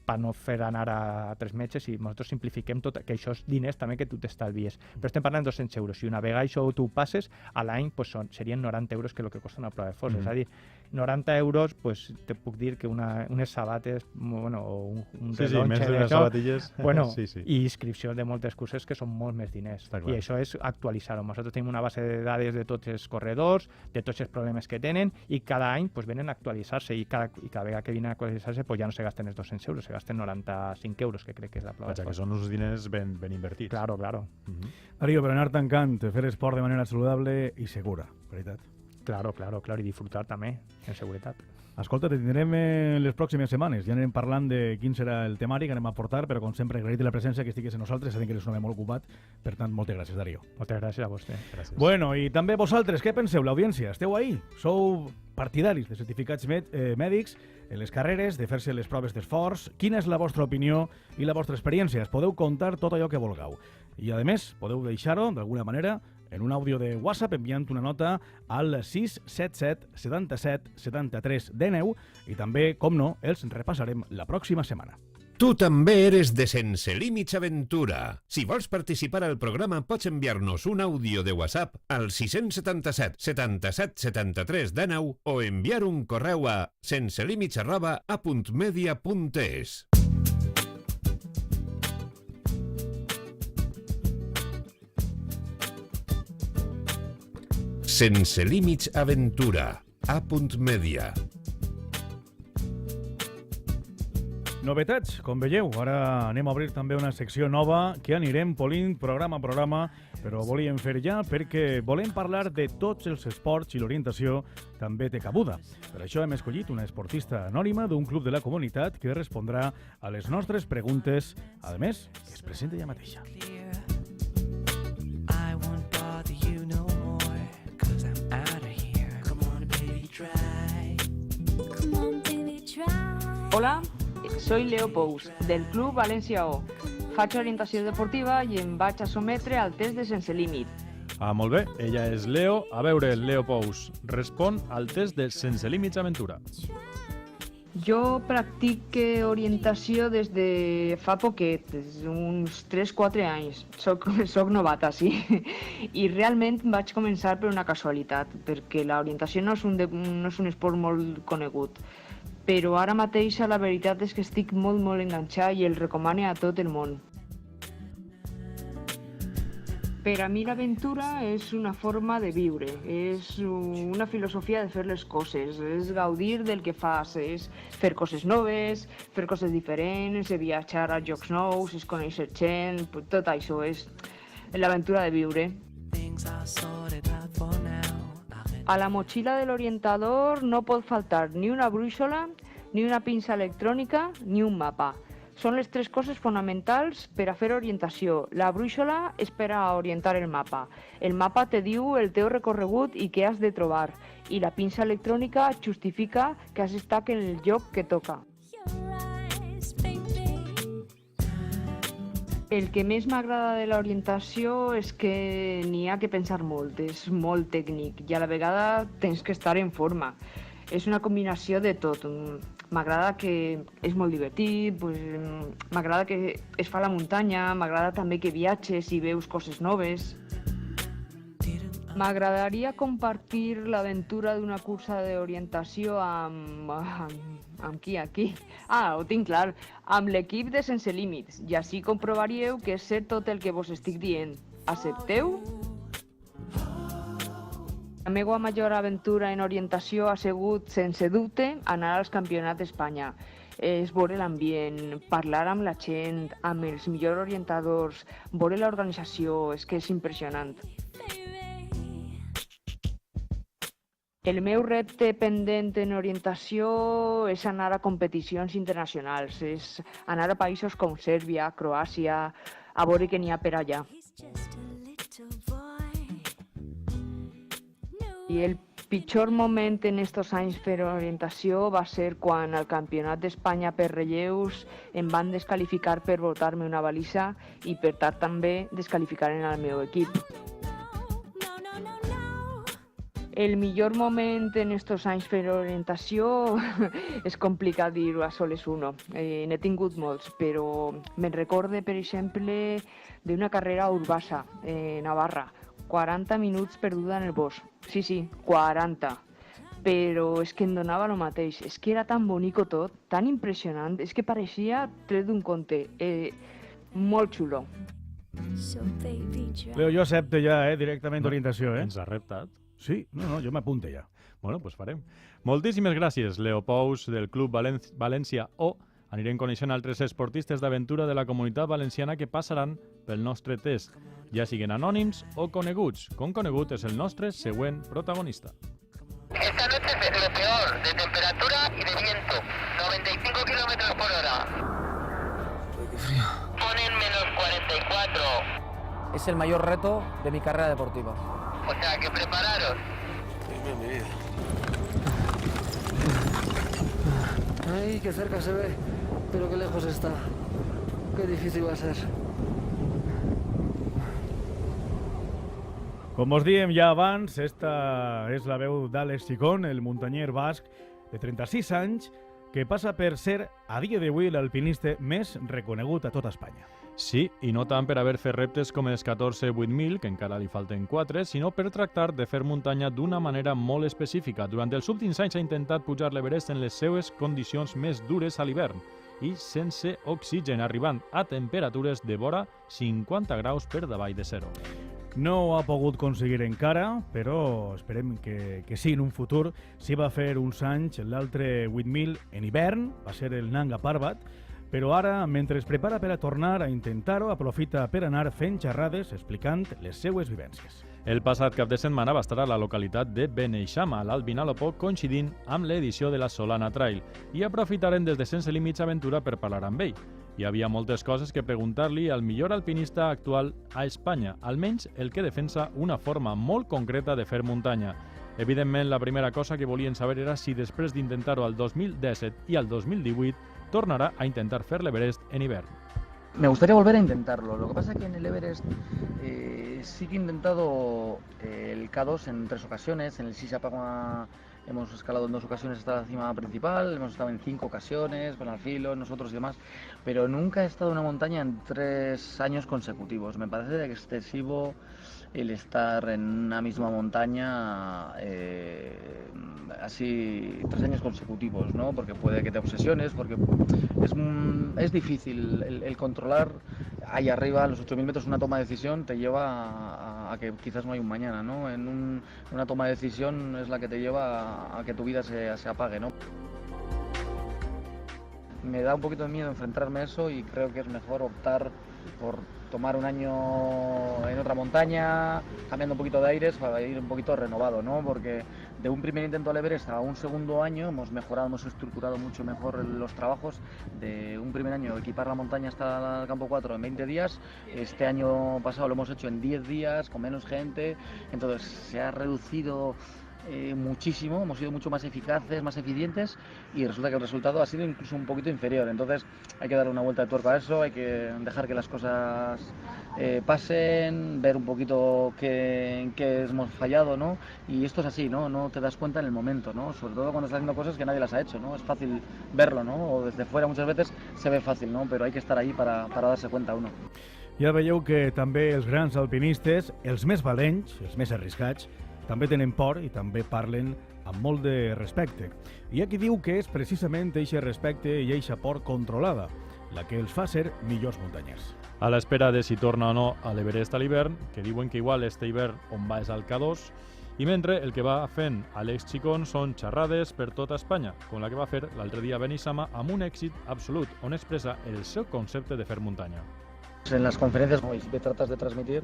[SPEAKER 15] per no fer anar a 3 metges i nosaltres simplifiquem tot, que això és diners també que tu t'estalvies. Però estem parlant de 200 euros. Si una vegada això tu ho passes, a l'any pues, serien 90 euros que és el que costa una prova de força. És a dir, 90 euros, pues, te puc dir que unes sabates, bueno, o un rellotge,
[SPEAKER 4] més d'unes sabatilles.
[SPEAKER 15] Bueno, i inscripció de moltes curses que són molt més diners. I això és actualitzar-ho. Nosaltres tenim una base de dades de tots els corredors, de tots els problemes que tenen, i cada any pues, venen a actualitzar-se, i cada vegada que venen a actualitzar-se pues, ja no se gasten els 200 euros, se gasten 95 euros, que crec que és la prova.
[SPEAKER 4] Que són uns diners ben invertits.
[SPEAKER 15] Claro.
[SPEAKER 3] Darío, per anar tancant, fer esport de manera saludable i segura, veritat?
[SPEAKER 15] Claro, i disfrutar també, en seguretat.
[SPEAKER 3] Escolta, te tindrem en les pròximes setmanes. Ja anem parlant de quin serà el temari que anem a portar, però com sempre, agrair-te la presència que estigués en nosaltres, sabem que eres un home molt ocupat, per tant, moltes gràcies, Darío.
[SPEAKER 15] Moltes gràcies a vostè.
[SPEAKER 4] Gràcies.
[SPEAKER 3] Bueno, i també vosaltres, què penseu, l'audiència? Esteu ahí? Sou partidaris de certificats mèdics en les carreres, de fer-se les proves d'esforç? Quina és la vostra opinió i la vostra experiència? Es podeu contar tot allò que vulgueu. I, a més, podeu deixar-ho, d'alguna manera, en un àudio de WhatsApp enviant una nota al 677 77 73 19 i també, com no, els repassarem la pròxima setmana.
[SPEAKER 2] Tu també eres de Sense Límits Aventura. Si vols participar al programa, pots enviar-nos un àudio de WhatsApp al 677 77 73 19 o enviar un correu a senselímits@apuntmedia.es. Sense Límits Aventura. A.media.
[SPEAKER 3] Novetats, com veieu, ara anem a obrir també una secció nova que anirem polint programa a programa, però volíem fer ja perquè volem parlar de tots els esports i l'orientació també té cabuda. Per això hem escollit una esportista anònima d'un club de la comunitat que respondrà a les nostres preguntes, a més, que es presenta ella mateixa.
[SPEAKER 1] Come on, baby.
[SPEAKER 16] Hola, soy Leo Pous, del Club València O. Faig orientació deportiva i em vaig a sometre al test de Sense Límit.
[SPEAKER 4] Ah, molt bé. Ella és Leo. A veure, Leo Pous, respon al test de Sense Límits Aventura.
[SPEAKER 16] Jo practico orientació des de fa poquet, des d'uns 3-4 anys. Soc novata, sí. I realment vaig començar per una casualitat, perquè l'orientació no és un esport molt conegut. Però ara mateix la veritat és que estic molt enganxat i el recomano a tot el món. Per a mi l'aventura és una forma de viure, és una filosofia de fer les coses, és gaudir del que fas, és fer coses noves, fer coses diferents, viatjar a llocs nous, és conèixer gent, tot això és l'aventura de viure. A la motxilla de l'orientador no pot faltar ni una brúixola, ni una pinça electrònica, ni un mapa. Són les tres coses fonamentals per a fer orientació. La brúixola és per a orientar el mapa. El mapa te diu el teu recorregut i què has de trobar. I la pinça electrònica justifica que has estat en el lloc que toca. El que més m'agrada de l'orientació és que n'hi ha que pensar molt, és molt tècnic i a la vegada tens que estar en forma. És una combinació de tot. M'agrada que és molt divertit, m'agrada que es fa a la muntanya, m'agrada també que viatges i veus coses noves. M'agradaria compartir l'aventura d'una cursa d'orientació amb qui aquí? Ah, ho tinc clar, amb l'equip de Sense Límits, i així comprovaríeu que és cert tot el que vos estic dient. Accepteu? La meva major aventura en orientació ha sigut, sense dubte, anar als Campionats d'Espanya. És veure l'ambient, parlar amb la gent, amb els millors orientadors, veure l'organització, és que és impressionant. El meu repte pendent en orientació és anar a competicions internacionals, és anar a països com Sèrbia, Croàcia, a veure què n'hi ha per allà. I el pitjor moment en estos anys per orientació va ser quan al Campionat d'Espanya per relleus em van descalificar per botar-me una balisa i per tant també descalificaren al meu equip. El millor moment en estos anys per orientació és complicat dir-ho a soles uno. N'he tingut molts, però me'n recorde, per exemple, d'una carrera a Urbasa, Navarra. 40 minuts perduda en el bosc. Sí, 40. Però és que em donava el mateix. És que era tan bonico tot, tan impressionant. És que pareixia tret d'un conte. Molt xulo.
[SPEAKER 3] Leo, jo accepte ja, directament d'orientació.
[SPEAKER 4] Ens ha reptat?
[SPEAKER 3] Sí, no, jo m'apunte ja.
[SPEAKER 4] Bueno, doncs farem. Moltíssimes gràcies, Leo Pous, del Club València O. Anirem coneixent altres esportistes d'aventura de la Comunitat Valenciana que passaran pel nostre test, ja siguin anònims o coneguts. Com conegut és el nostre següent protagonista.
[SPEAKER 5] Esta noche es lo peor de temperatura y de viento. 95 kilómetros por hora.
[SPEAKER 6] Uy, qué frío.
[SPEAKER 5] Ponen menos 44.
[SPEAKER 6] Es el mayor reto de mi carrera deportiva.
[SPEAKER 5] O sea que prepararos.
[SPEAKER 6] Mi vida. Ay, qué cerca se ve, pero qué lejos está. Qué difícil va a ser.
[SPEAKER 3] Com us diem ja abans, esta és la veu d'Àlex Chicón, el muntanyer basc de 36 anys, que passa per ser, a dia d'avui, l'alpinista més reconegut a tota Espanya.
[SPEAKER 4] Sí, i no tant per haver fet reptes com els 14-8.000, que encara li falten 4, sinó per tractar de fer muntanya d'una manera molt específica. Durant els últims anys ha intentat pujar l'Everest en les seues condicions més dures a l'hivern i sense oxigen, arribant a temperatures de vora 50 graus per davall de zero.
[SPEAKER 3] No ho ha pogut aconseguir encara, però esperem que sí en un futur. S'hi va fer uns anys l'altre 8.000 en hivern, va ser el Nanga Parbat, però ara, mentre es prepara per a tornar a intentar-ho, aprofita per anar fent xerrades explicant les seues vivències.
[SPEAKER 4] El passat cap de setmana va estar a la localitat de Beneixama, a l'Alt Vinalopó, coincidint amb l'edició de la Solana Trail, i aprofitaren des de Sense Límits Aventura per parlar amb ell. Hi havia moltes coses que preguntar-li al millor alpinista actual a Espanya, almenys el que defensa una forma molt concreta de fer muntanya. Evidentment, la primera cosa que volien saber era si després d'intentar-ho al 2017 i al 2018 tornarà a intentar fer l'Everest en hivern.
[SPEAKER 7] Me gustaría volver a intentarlo. Lo que pasa es que en el Everest sí que he intentado el K2 en 3 ocasiones. En el Sisapagma hemos escalado en 2 ocasiones hasta la cima principal. Hemos estado en 5 ocasiones con Alfilo, nosotros y demás. Pero nunca he estado en una montaña en 3 años consecutivos. Me parece excesivo el estar en una misma montaña así 3 años consecutivos, ¿no? Porque puede que te obsesiones, porque es difícil el controlar ahí arriba, a los 8.000 metros, una toma de decisión te lleva a que quizás no hay un mañana, ¿no? Una toma de decisión es la que te lleva a que tu vida se apague, ¿no? Me da un poquito de miedo enfrentarme a eso y creo que es mejor optar por tomar un año en otra montaña, cambiando un poquito de aires para ir un poquito renovado, ¿no? Porque de un primer intento al Everest a un segundo año hemos mejorado, hemos estructurado mucho mejor los trabajos. De un primer año equipar la montaña hasta el campo 4 en 20 días, este año pasado lo hemos hecho en 10 días, con menos gente, entonces se ha reducido muchísimo, hemos sido mucho más eficaces, más eficientes y resulta que el resultado ha sido incluso un poquito inferior. Entonces hay que darle una vuelta de tuerca a eso, hay que dejar que las cosas pasen, ver un poquito en qué hemos fallado, ¿no? Y esto es así, ¿no? No te das cuenta en el momento, ¿no? Sobre todo cuando estás haciendo cosas que nadie las ha hecho, ¿no? Es fácil verlo, ¿no? O desde fuera muchas veces se ve fácil, ¿no? Pero hay que estar ahí para darse cuenta uno.
[SPEAKER 3] Ja veieu que també els grans alpinistes, els més valents, els més arriscats, també tenen por i també parlen amb molt de respecte. Hi ha qui diu que és precisament eixe respecte i eixa por controlada la que els fa ser millors muntanyers.
[SPEAKER 4] A l'espera de si torna o no a l'Everest a l'hivern, que diuen que igual este hivern on va és al K2, i mentre el que va fent Àlex Chicón són xerrades per tota Espanya, com la que va fer l'altre dia a Benissama amb un èxit absolut, on expressa el seu concepte de fer muntanya.
[SPEAKER 7] En las conferencias siempre tratas de transmitir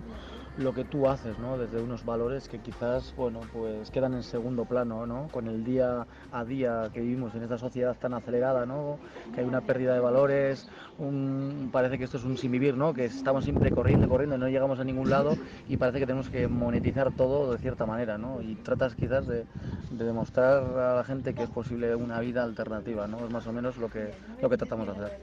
[SPEAKER 7] lo que tú haces, ¿no? Desde unos valores que quizás, bueno, pues quedan en segundo plano, ¿no? Con el día a día que vivimos en esta sociedad tan acelerada, ¿no? Que hay una pérdida de valores, parece que esto es un sin vivir, ¿no? Que estamos siempre corriendo, no llegamos a ningún lado y parece que tenemos que monetizar todo de cierta manera, ¿no? Y tratas quizás de demostrar a la gente que es posible una vida alternativa, ¿no? Es más o menos lo que tratamos de hacer.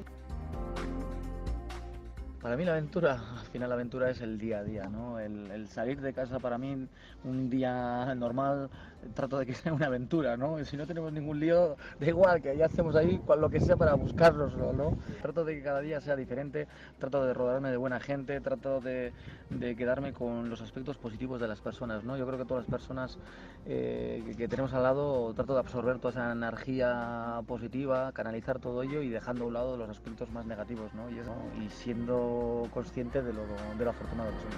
[SPEAKER 7] Para mí la aventura, al final la aventura es el día a día, ¿no? El salir de casa para mí, un día normal, trato de que sea una aventura, ¿no? Y si no tenemos ningún lío, da igual, que ya hacemos ahí lo que sea para buscarnoslo, ¿no? Trato de que cada día sea diferente, trato de rodearme de buena gente, trato de quedarme con los aspectos positivos de las personas, ¿no? Yo creo que todas las personas que tenemos al lado, trato de absorber toda esa energía positiva, canalizar todo ello y dejando a un lado los aspectos más negativos, ¿no? Y siendo consciente de lo afortunado que somos.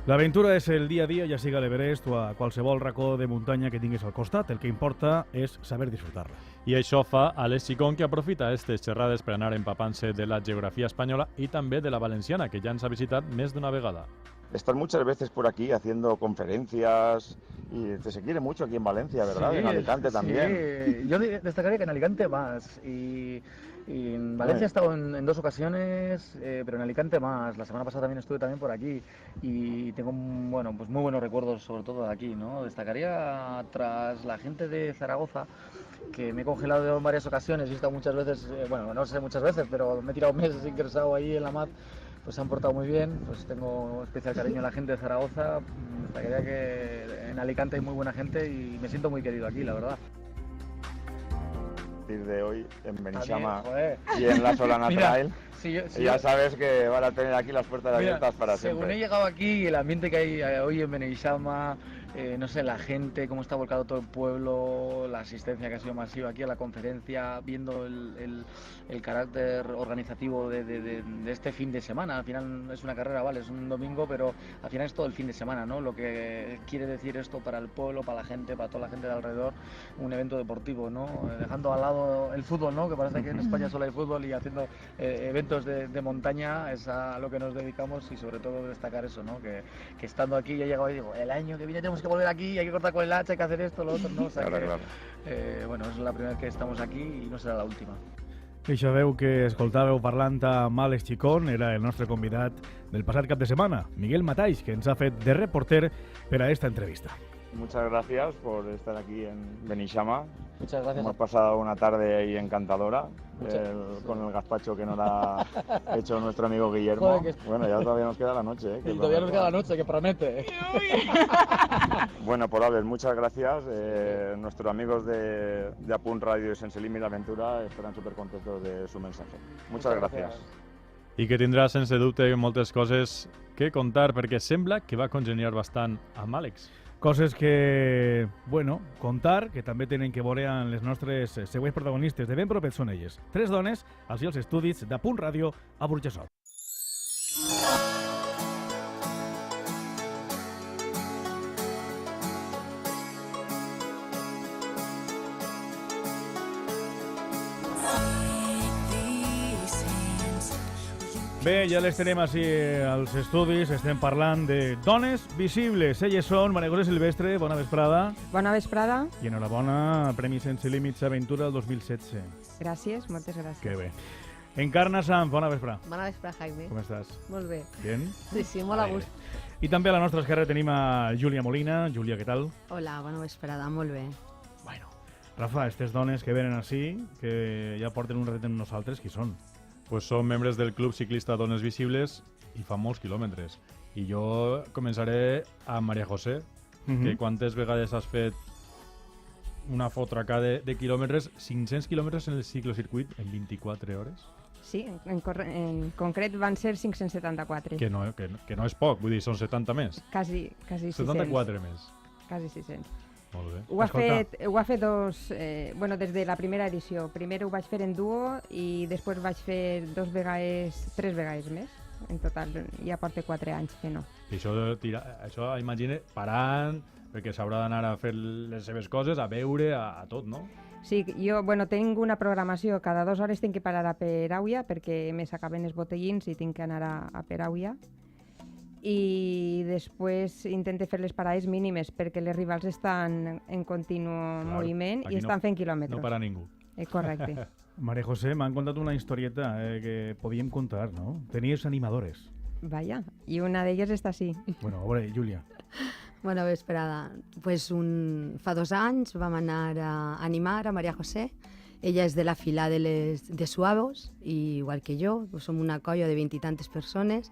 [SPEAKER 3] L'aventura és el dia a dia, ja siga a l'Everest o a qualsevol racó de muntanya que tinguis al costat. El que importa és saber disfrutar-la.
[SPEAKER 4] I això fa Àlex Chicón, que aprofita aquestes xerrades per anar empapant-se de la geografia espanyola i també de la valenciana, que ja ens ha visitat més d'una vegada.
[SPEAKER 17] Estás muchas veces por aquí haciendo conferencias y te se quiere mucho aquí en Valencia, ¿verdad?
[SPEAKER 7] Sí,
[SPEAKER 17] en Alicante también.
[SPEAKER 7] Sí, yo destacaría que en Alicante más y en Valencia he estado en 2 ocasiones, pero en Alicante más. La semana pasada también estuve por aquí y tengo pues muy buenos recuerdos sobre todo de aquí, ¿no? Destacaría tras la gente de Zaragoza, que me he congelado en varias ocasiones, he estado muchas veces, no sé muchas veces, pero me he tirado meses ingresado ahí en la MAT. Pues se han portado muy bien, pues tengo especial cariño a la gente de Zaragoza, destacaría que en Alicante hay muy buena gente y me siento muy querido aquí, la verdad.
[SPEAKER 17] A partir de hoy en Benissama y en la Solana Trail, ya sabes que van a tener aquí las puertas abiertas para siempre.
[SPEAKER 7] Según he llegado aquí, el ambiente que hay hoy en Benissama, no sé, la gente, cómo está volcado todo el pueblo, la asistencia que ha sido masiva aquí a la conferencia, viendo el carácter organizativo de este fin de semana. Al final es una carrera, vale, es un domingo, pero al final es todo el fin de semana, ¿no? Lo que quiere decir esto para el pueblo, para la gente, para toda la gente de alrededor, un evento deportivo, ¿no? Dejando al lado el fútbol, ¿no? Que parece que en España solo hay fútbol, y haciendo eventos de montaña es a lo que nos dedicamos, y sobre todo destacar eso, ¿no? Que estando aquí ya he llegado y digo, el año que viene tenemos que volver aquí, hay que cortar con el hacha, hay que hacer esto, lo otro, ¿no? O sea,
[SPEAKER 17] claro.
[SPEAKER 7] Bueno, es la primera vez que estamos aquí y no será la última.
[SPEAKER 3] Eixa veu que escoltàveu parlant amb Àlex Chicón era el nostre convidat del passat cap de setmana, Miguel Mataix, que ens ha fet de reporter per a esta entrevista.
[SPEAKER 17] muchas gracias por estar aquí en Benixama.
[SPEAKER 7] Muchas gracias.
[SPEAKER 17] Hemos pasado una tarde ahí encantadora
[SPEAKER 7] Muchas-
[SPEAKER 17] con el gazpacho que nos ha hecho nuestro amigo Guillermo.
[SPEAKER 7] Joder,
[SPEAKER 17] Bueno, ya todavía nos queda la noche.
[SPEAKER 7] Y todavía nos queda la noche, que promete.
[SPEAKER 17] Bueno, por haber, muchas gracias. Nuestros amigos de Apunt Radio y Sense Límit Aventura estarán súper contentos de su mensaje. Muchas gracias.
[SPEAKER 4] I que tindrà, sense dubte, moltes coses que contar, perquè sembla que va congeniar bastant amb Àlex.
[SPEAKER 3] Coses que, bueno, contar, que també tenen que veure amb les nostres següents protagonistes. De ben propet són elles. 3 dones als estudis d'Apunt Ràdio a Burjassot. Bé, ja les tenem així als estudis, estem parlant de dones visibles. Elles són Maria José Silvestre, bona vesprada.
[SPEAKER 18] Bona vesprada.
[SPEAKER 3] I enhorabona, Premi Sense Límits Aventura del 2016.
[SPEAKER 18] Gràcies, moltes gràcies.
[SPEAKER 3] Que bé. Encarna Sanz, bona vesprada.
[SPEAKER 19] Bona vesprada, Jaime.
[SPEAKER 3] Com estàs?
[SPEAKER 19] Molt bé.
[SPEAKER 3] Bien?
[SPEAKER 19] Sí, molt a gust.
[SPEAKER 3] I també a la nostra esquerra tenim a Júlia Molina. Júlia, què tal?
[SPEAKER 19] Hola, bona vesprada, molt bé.
[SPEAKER 3] Rafa, aquestes dones que venen així, que ja porten un ratet amb nosaltres, qui són?
[SPEAKER 4] Pues són membres del Club Ciclista Dones Visibles i fa molts quilòmetres. I jo començaré amb Maria José, que quantes vegades has fet una foto acá de quilòmetres, 500 quilòmetres en el ciclocircuit en 24 hores?
[SPEAKER 18] Sí, en concret van ser 574.
[SPEAKER 4] Que no és poc, vull dir, són 70 més.
[SPEAKER 18] Quasi 600.
[SPEAKER 4] 74 més.
[SPEAKER 18] Quasi 600.
[SPEAKER 4] Molt bé.
[SPEAKER 18] Ho ha fet dos, bueno, des de la primera edició. Primer ho vaig fer en duo i després vaig fer 3 vegades més. En total ja porta 4 anys fent-ho.
[SPEAKER 4] I això imagina, parant, perquè s'haurà d'anar a fer les seves coses, a veure, a tot, no?
[SPEAKER 18] Sí, jo, bueno, tinc una programació. Cada 2 hores tinc que parar a Perauia perquè me s'acaben els botellins i tinc que anar a Perauia. I després intente fer les parades mínimes perquè les rivals estan en continu moviment i estan fent quilòmetres.
[SPEAKER 4] No para ningú.
[SPEAKER 18] Correcte.
[SPEAKER 3] Maria José, m'han contat una historieta que podíem contar, no? Tenies animadores.
[SPEAKER 18] Vaya, i una d'elles està així.
[SPEAKER 3] Bueno, a veure, Júlia.
[SPEAKER 19] Bona vesprada. Pues fa 2 anys vam anar a animar a Maria José. Ella és de la fila de Suavos, i igual que jo, som una colla de 20 i tantes persones.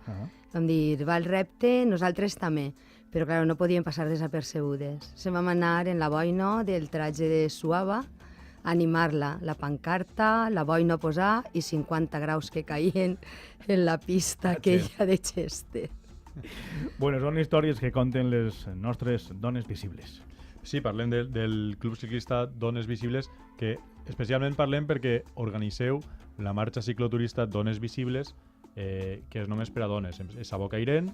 [SPEAKER 19] Vam dir, va el repte, nosaltres també, però clar, no podíem passar desapercebudes. Se'n vam anar en la boina del traje de Suava, a animar-la, la pancarta, la boina a posar i 50 graus que caien en la pista aquella de Chester.
[SPEAKER 3] Bueno, són històries que conten les nostres dones visibles.
[SPEAKER 4] Sí, parlem del Club Ciclista Dones Visibles, que especialment parlem perquè organitzeu la marxa cicloturista Dones Visibles, que és només per a dones. És a Bocairent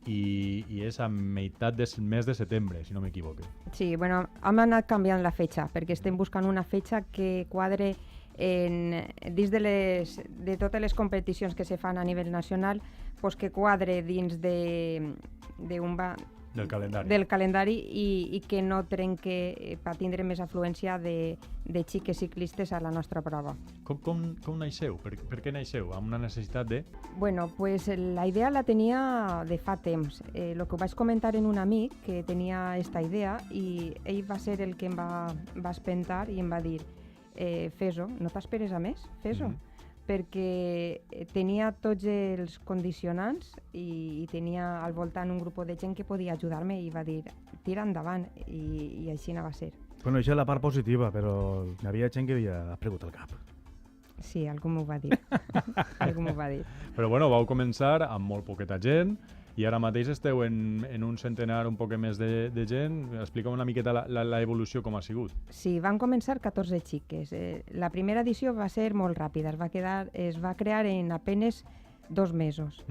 [SPEAKER 4] i és a meitat del mes de setembre, si no m'equivoque.
[SPEAKER 18] Sí, bueno, hem anat canviant la fetxa, perquè estem buscant una fetxa que quadre dins de totes les competicions que se fan a nivell nacional, pues que quadre dins del calendari i que no trenque per tindre més afluència de xiques ciclistes a la nostra prova.
[SPEAKER 4] Com naixeu? Per què naixeu? Amb una necessitat de...
[SPEAKER 18] Bueno, pues la idea la tenia de fa temps. Lo que ho vaig comentar en un amic que tenia aquesta idea i ell va ser el que em va espentar i em va dir fes-ho, no t'esperes a més, fes-ho. Perquè tenia tots els condicionants i tenia al voltant un grup de gent que podia ajudar-me i va dir, tira endavant, i així va ser.
[SPEAKER 3] Bueno, això és la part positiva, però hi havia gent que havia pregut el cap.
[SPEAKER 18] Sí, algú m'ho va dir. Algú m'ho va dir.
[SPEAKER 4] Però bueno, vau començar amb molt poqueta gent i ara mateix esteu en un centenar, un poc més de gent. Explica'm una miqueta l'evolució com ha sigut.
[SPEAKER 18] Sí, van començar 14 xiques. La primera edició va ser molt ràpida, es va crear en apenas 2 mesos.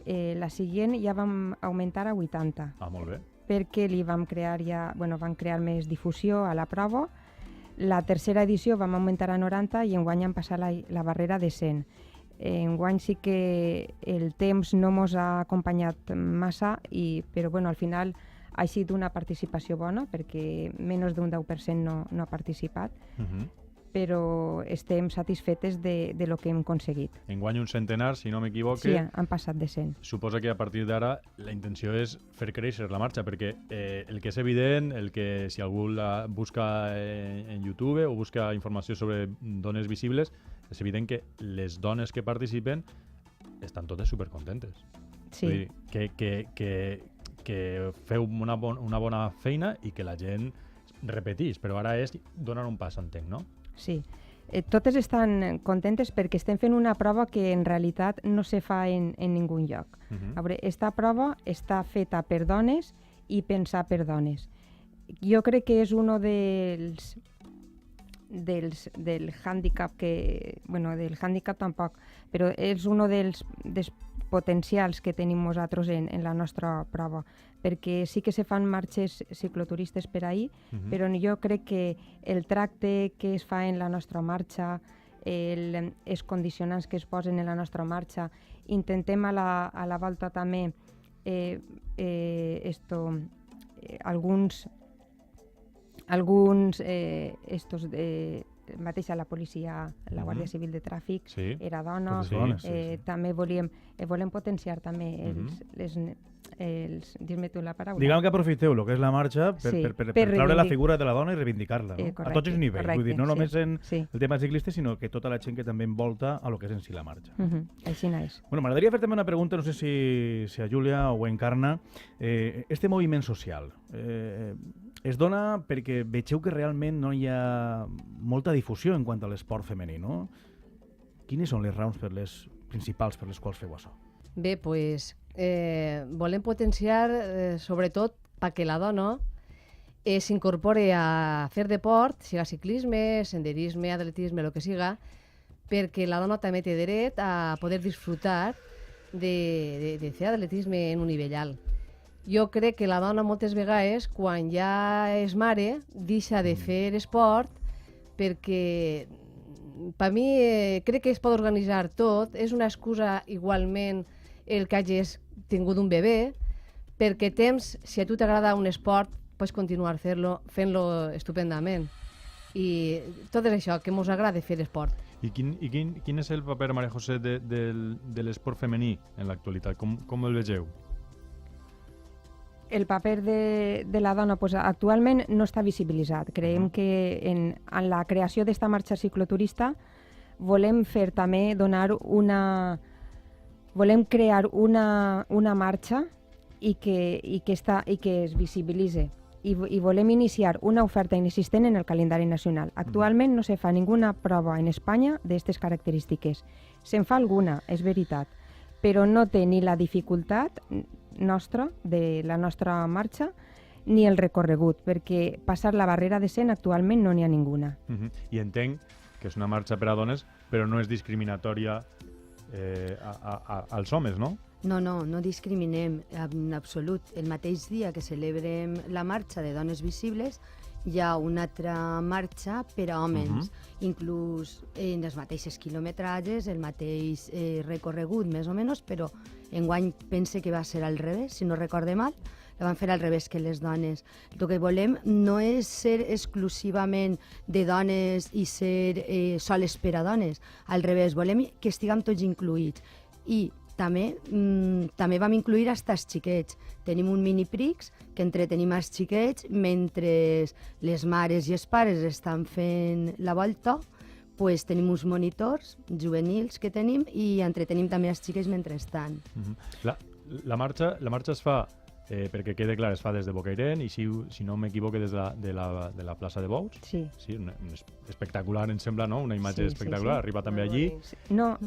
[SPEAKER 18] La següent ja vam augmentar a 80.
[SPEAKER 4] Ah, molt bé.
[SPEAKER 18] Perquè van crear més difusió a la prova. La tercera edició vam augmentar a 90 i enguany han passat la barrera de 100. Enguany sí que el temps no ens ha acompanyat massa, però al final ha sigut una participació bona perquè menys d'un 10% no ha participat. però estem satisfetes de lo que hem aconseguit.
[SPEAKER 4] Enguany un centenar, si no m'equivoque.
[SPEAKER 18] Sí, han passat de 100.
[SPEAKER 4] Suposa que a partir d'ara la intenció és fer créixer la marxa, perquè el que és evident, el que si algú la busca en YouTube o busca informació sobre dones visibles, és evident que les dones que participen estan totes supercontentes.
[SPEAKER 18] Sí.
[SPEAKER 4] Vull dir, que feu una bona feina i que la gent repetís, però ara és donar un pas, entenc, no?
[SPEAKER 18] Sí. Totes estan contentes perquè estem fent una prova que en realitat no se fa en ningú lloc. A veure, esta prova està feta per dones i pensar per dones. Jo crec que és uno del hàndicap que... Bueno, del hàndicap tampoc, però és un dels potencials que tenim nosaltres en la nostra prova, perquè sí que se fan marxes cicloturistes per ahir, però jo crec que el tracte que es fa en la nostra marxa, els condicionants que es posen en la nostra marxa, intentem a la volta també alguns mateix a la policia, la Guàrdia Civil de Tràfic, era dona, també volem potenciar també dis-me tu la paraula.
[SPEAKER 3] Diguem que aprofiteu el que és la marxa per treure la figura de la dona i reivindicar-la, no? A tots els nivells, vull dir, no només en el tema ciclista, sinó que tota la gent que també envolta a lo que és en si la marxa.
[SPEAKER 18] Així és.
[SPEAKER 3] Bueno, m'agradaria fer també una pregunta, no sé si a Júlia ho encarna. Este moviment social es dona perquè vegeu que realment no hi ha molta difusió en quant a l'esport femení, no? Quines són les raons principals per les quals feu això?
[SPEAKER 20] Bé, doncs volem potenciar sobretot perquè la dona s'incorpore a fer deport, siga ciclisme, senderisme, atletisme, el que siga, perquè la dona també té dret a poder disfrutar de fer atletisme en un nivell alt. Jo crec que la dona moltes vegades, quan ja és mare, deixa de fer esport perquè, per mi, crec que es pot organitzar tot. És una excusa igualment el que hagis tingut un bebè, perquè temps, si a tu t'agrada un esport, pots continuar fent-lo estupendament. I tot és això, que ens agrada fer esport.
[SPEAKER 4] I quin és el paper, Maria José, de l'esport femení en l'actualitat? Com el vegeu?
[SPEAKER 18] El paper de la dona actualment no està visibilitzat. Creiem que en la creació d'esta marxa cicloturista volem fer també volem crear una marxa i que es visibilitzi. I volem iniciar una oferta inexistent en el calendari nacional. Actualment no se fa ninguna prova en Espanya d'aquestes característiques. Se'n fa alguna, és veritat, però no té ni la dificultat nostra, de la nostra marxa, ni el recorregut, perquè passar la barrera de 100 actualment no n'hi ha ninguna.
[SPEAKER 4] I entenc que és una marxa per a dones, però no és discriminatòria als homes, no?
[SPEAKER 19] No discriminem en absolut. El mateix dia que celebrem la marxa de dones visibles, hi ha una altra marxa per a homes, inclús en els mateixos quilometratges, el mateix recorregut, més o menys, però enguany pense que va ser al revés, si no recorde mal, la van fer al revés que les dones. El que volem no és ser exclusivament de dones i ser soles per a dones, al revés, volem que estiguem tots incluïts. I també vam incluir fins als xiquets. Tenim un mini prix que entretenim els xiquets mentre les mares i els pares estan fent la volta. Pues tenim uns monitors juvenils que tenim i entretenim també els xiquets mentrestant.
[SPEAKER 4] La marxa es fa, perquè quede clar, es fa des de Bocairent i si no m'equivoco des de la plaça de Bous.
[SPEAKER 18] Sí.
[SPEAKER 4] Espectacular, em sembla, no? Una imatge espectacular. Arriba també allí.
[SPEAKER 18] No,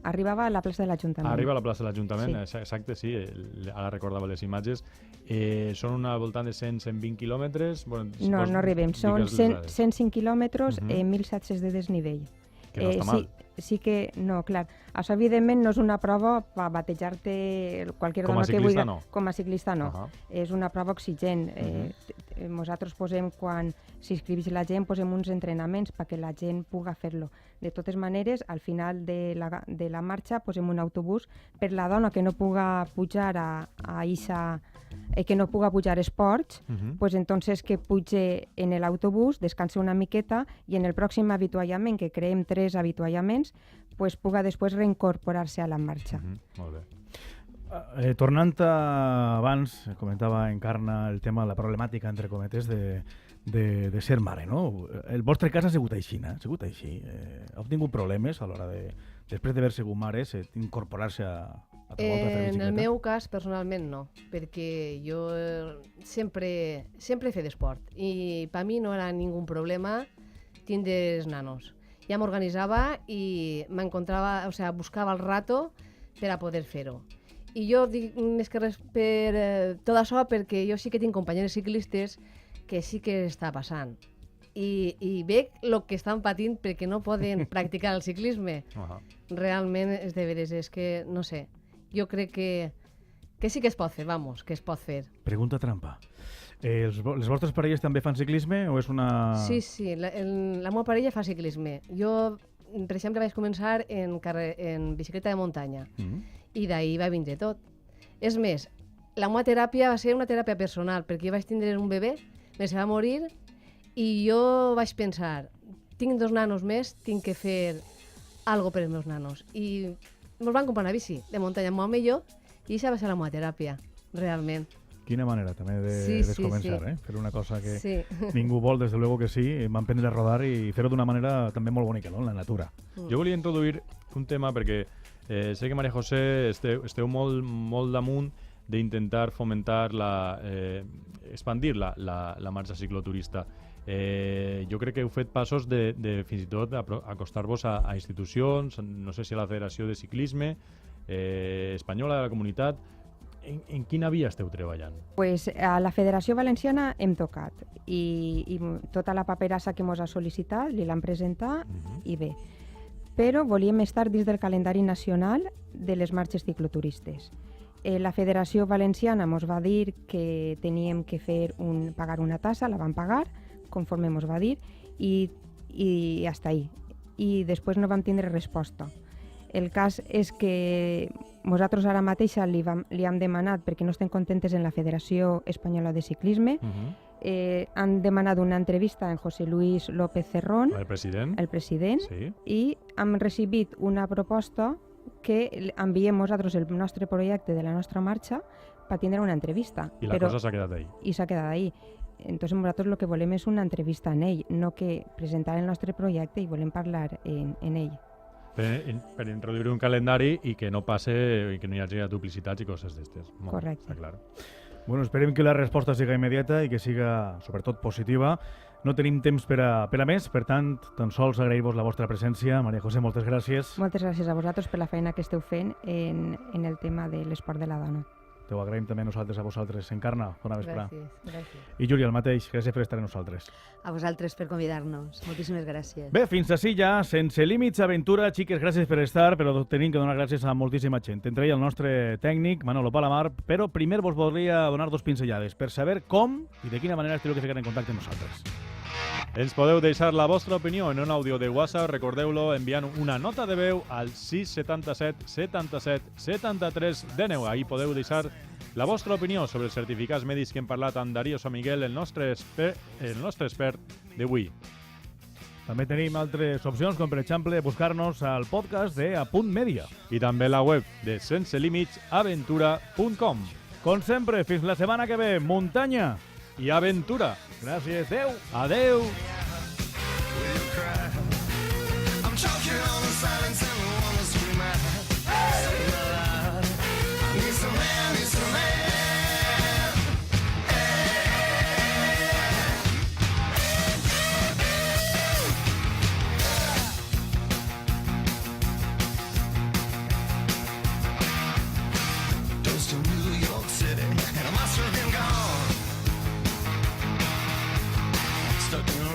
[SPEAKER 18] arribava a la plaça de l'Ajuntament.
[SPEAKER 4] Arriba a la plaça de l'Ajuntament, exacte, sí. Ara recordava les imatges. Són una voltant de 100-120 quilòmetres.
[SPEAKER 18] No arribem. Són 105 quilòmetres i 1.700 de desnivell.
[SPEAKER 4] Que no està mal.
[SPEAKER 18] Sí que, no, clar, això evidentment no és una prova per batejar-te qualsevol dona que vulgui. Com a ciclista no. És una prova exigent. Nosaltres posem, quan s'inscriveix la gent, posem uns entrenaments perquè la gent pugui fer-lo. De totes maneres, al final de la marxa posem un autobús per la dona que no pugui pujar a eixa que no puga pujar esports, pues entonces que puge en l'autobús, descanse una miqueta i en el pròxim avituallament, que creem 3 avituallaments, pues puga després reincorporar-se a la marxa.
[SPEAKER 3] Molt bé. Tornant abans, comentava Encarna el tema, la problemàtica, entre cometes, de ser mare, no? El vostre cas ha sigut així, no? Ha sigut així. Heu tingut problemes a l'hora de, després d'haver sigut mares, incorporar-se a trobar volta a fer bicicleta?
[SPEAKER 20] En el meu cas, personalment, no, perquè jo sempre he fet esport i per mi no era ningú problema tindre els nanos. Ja m'organitzava i m'encontrava, o sigui, buscava el rato per a poder fer-ho. I jo dic més que res per tot això perquè jo sí que tinc companyeres ciclistes que sí que està passant. I veig el que estan patint perquè no poden practicar el ciclisme. Realment, és de veres, és que, no sé, jo crec que sí que es pot fer, vamos, que es pot fer.
[SPEAKER 3] Pregunta trampa. Les vostres parelles també fan ciclisme o és una...
[SPEAKER 20] Sí, la meva parella fa ciclisme. Jo, per exemple, vaig començar en bicicleta de muntanya i d'ahir va vindre tot. És més, la meva teràpia va ser una teràpia personal perquè jo vaig tindre un bebè, se va morir i jo vaig pensar, tinc 2 nanos més, tinc que fer algo per els meus nanos. I ens van comprar una bici de muntanya amb home i jo i això va ser la meva teràpia, realment.
[SPEAKER 3] Quina manera també de descomençar, fer una cosa que ningú vol, des de luego que sí, van aprendre a rodar i fer-ho d'una manera també molt bonica, no? En la natura.
[SPEAKER 4] Jo volia introduir un tema perquè sé que María José esteu molt damunt d'intentar fomentar, expandir la marxa cicloturista. Jo crec que heu fet passos de fins i tot acostar-vos a institucions, no sé si a la Federació de Ciclisme Espanyola, de la comunitat. En quina via esteu treballant?
[SPEAKER 18] Pues a la Federació Valenciana hem tocat i tota la paperassa que ens ha sol·licitat li l'han presentat i bé. Però volíem estar dins del calendari nacional de les marxes cicloturistes. La Federació Valenciana ens va dir que teníem que pagar una tassa, la vam pagar, conforme ens va dir, i hasta ahí. I després no vam tindre resposta. El cas és que nosaltres ara mateixa li hem demanat, perquè no estem contentes en la Federació Espanyola de Ciclisme, han demanat una entrevista en José Luis López Cerrón, el president, i hem recibit una proposta que enviem nosaltres el nostre projecte de la nostra marxa per tindre una entrevista.
[SPEAKER 4] I la cosa s'ha quedat ahí.
[SPEAKER 18] I s'ha quedat ahí. Entonces nosaltres el que volem és una entrevista en ell, no que presentar el nostre projecte i volem parlar en ell.
[SPEAKER 4] Per introduir un calendari i que no passe i que no hi hagi duplicitats i coses d'estes.
[SPEAKER 18] Correcte.
[SPEAKER 4] Està clar.
[SPEAKER 3] Bueno, esperem que la resposta siga immediata i que siga, sobretot, positiva. No tenim temps per a més, per tant, tan sols agrair-vos la vostra presència. María José, moltes gràcies.
[SPEAKER 18] Moltes gràcies a vosaltres per la feina que esteu fent en el tema de l'esport de la dona.
[SPEAKER 3] Te ho agraïm també nosaltres a vosaltres. Encarna, bona vesprada.
[SPEAKER 20] Gràcies.
[SPEAKER 3] I Júlia, el mateix, gràcies per estar amb nosaltres.
[SPEAKER 19] A vosaltres per convidar-nos. Moltíssimes gràcies.
[SPEAKER 3] Bé, fins ací ja, sense límits, aventura. Xiques, gràcies per estar, però tenim que donar gràcies a moltíssima gent. Entre ell el nostre tècnic, Manolo Palamar, però primer vos voldria donar 2 pinzellades per saber com i de quina manera esteu que ficar en contacte amb nosaltres.
[SPEAKER 4] Ens podeu deixar la vostra opinió en un àudio de WhatsApp, recordeu-lo enviant una nota de veu al 677 77 73 19. Ahí podeu deixar la vostra opinió sobre els certificats mèdics que hem parlat amb Darío San Miguel, el nostre expert d'avui.
[SPEAKER 3] També tenim altres opcions, com per exemple buscar-nos al podcast de Apunt Media.
[SPEAKER 4] I també la web de senselímitsaventura.com.
[SPEAKER 3] Com sempre, fins la setmana que ve, muntanya
[SPEAKER 4] i aventura.
[SPEAKER 3] Gràcies, adeu.
[SPEAKER 4] Adeu.
[SPEAKER 1] Stuck in a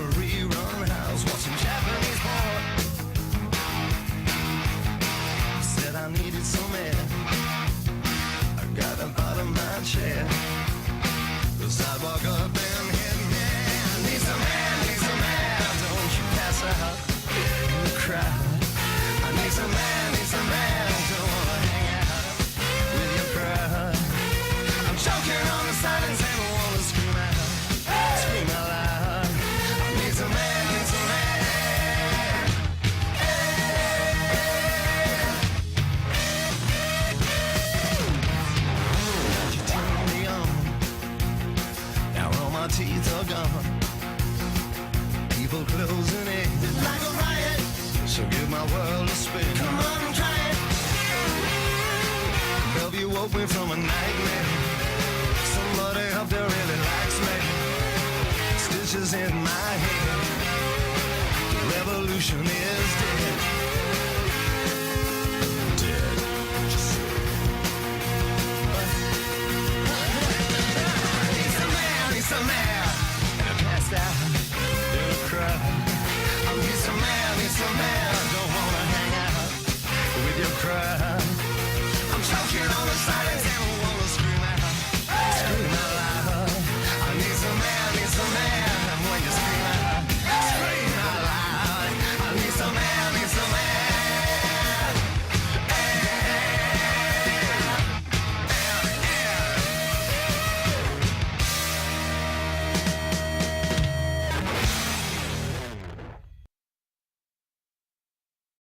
[SPEAKER 1] the spin. Come on and try it. Help you woke me from a nightmare. Somebody out there really likes me. Stitches in my head. The revolution is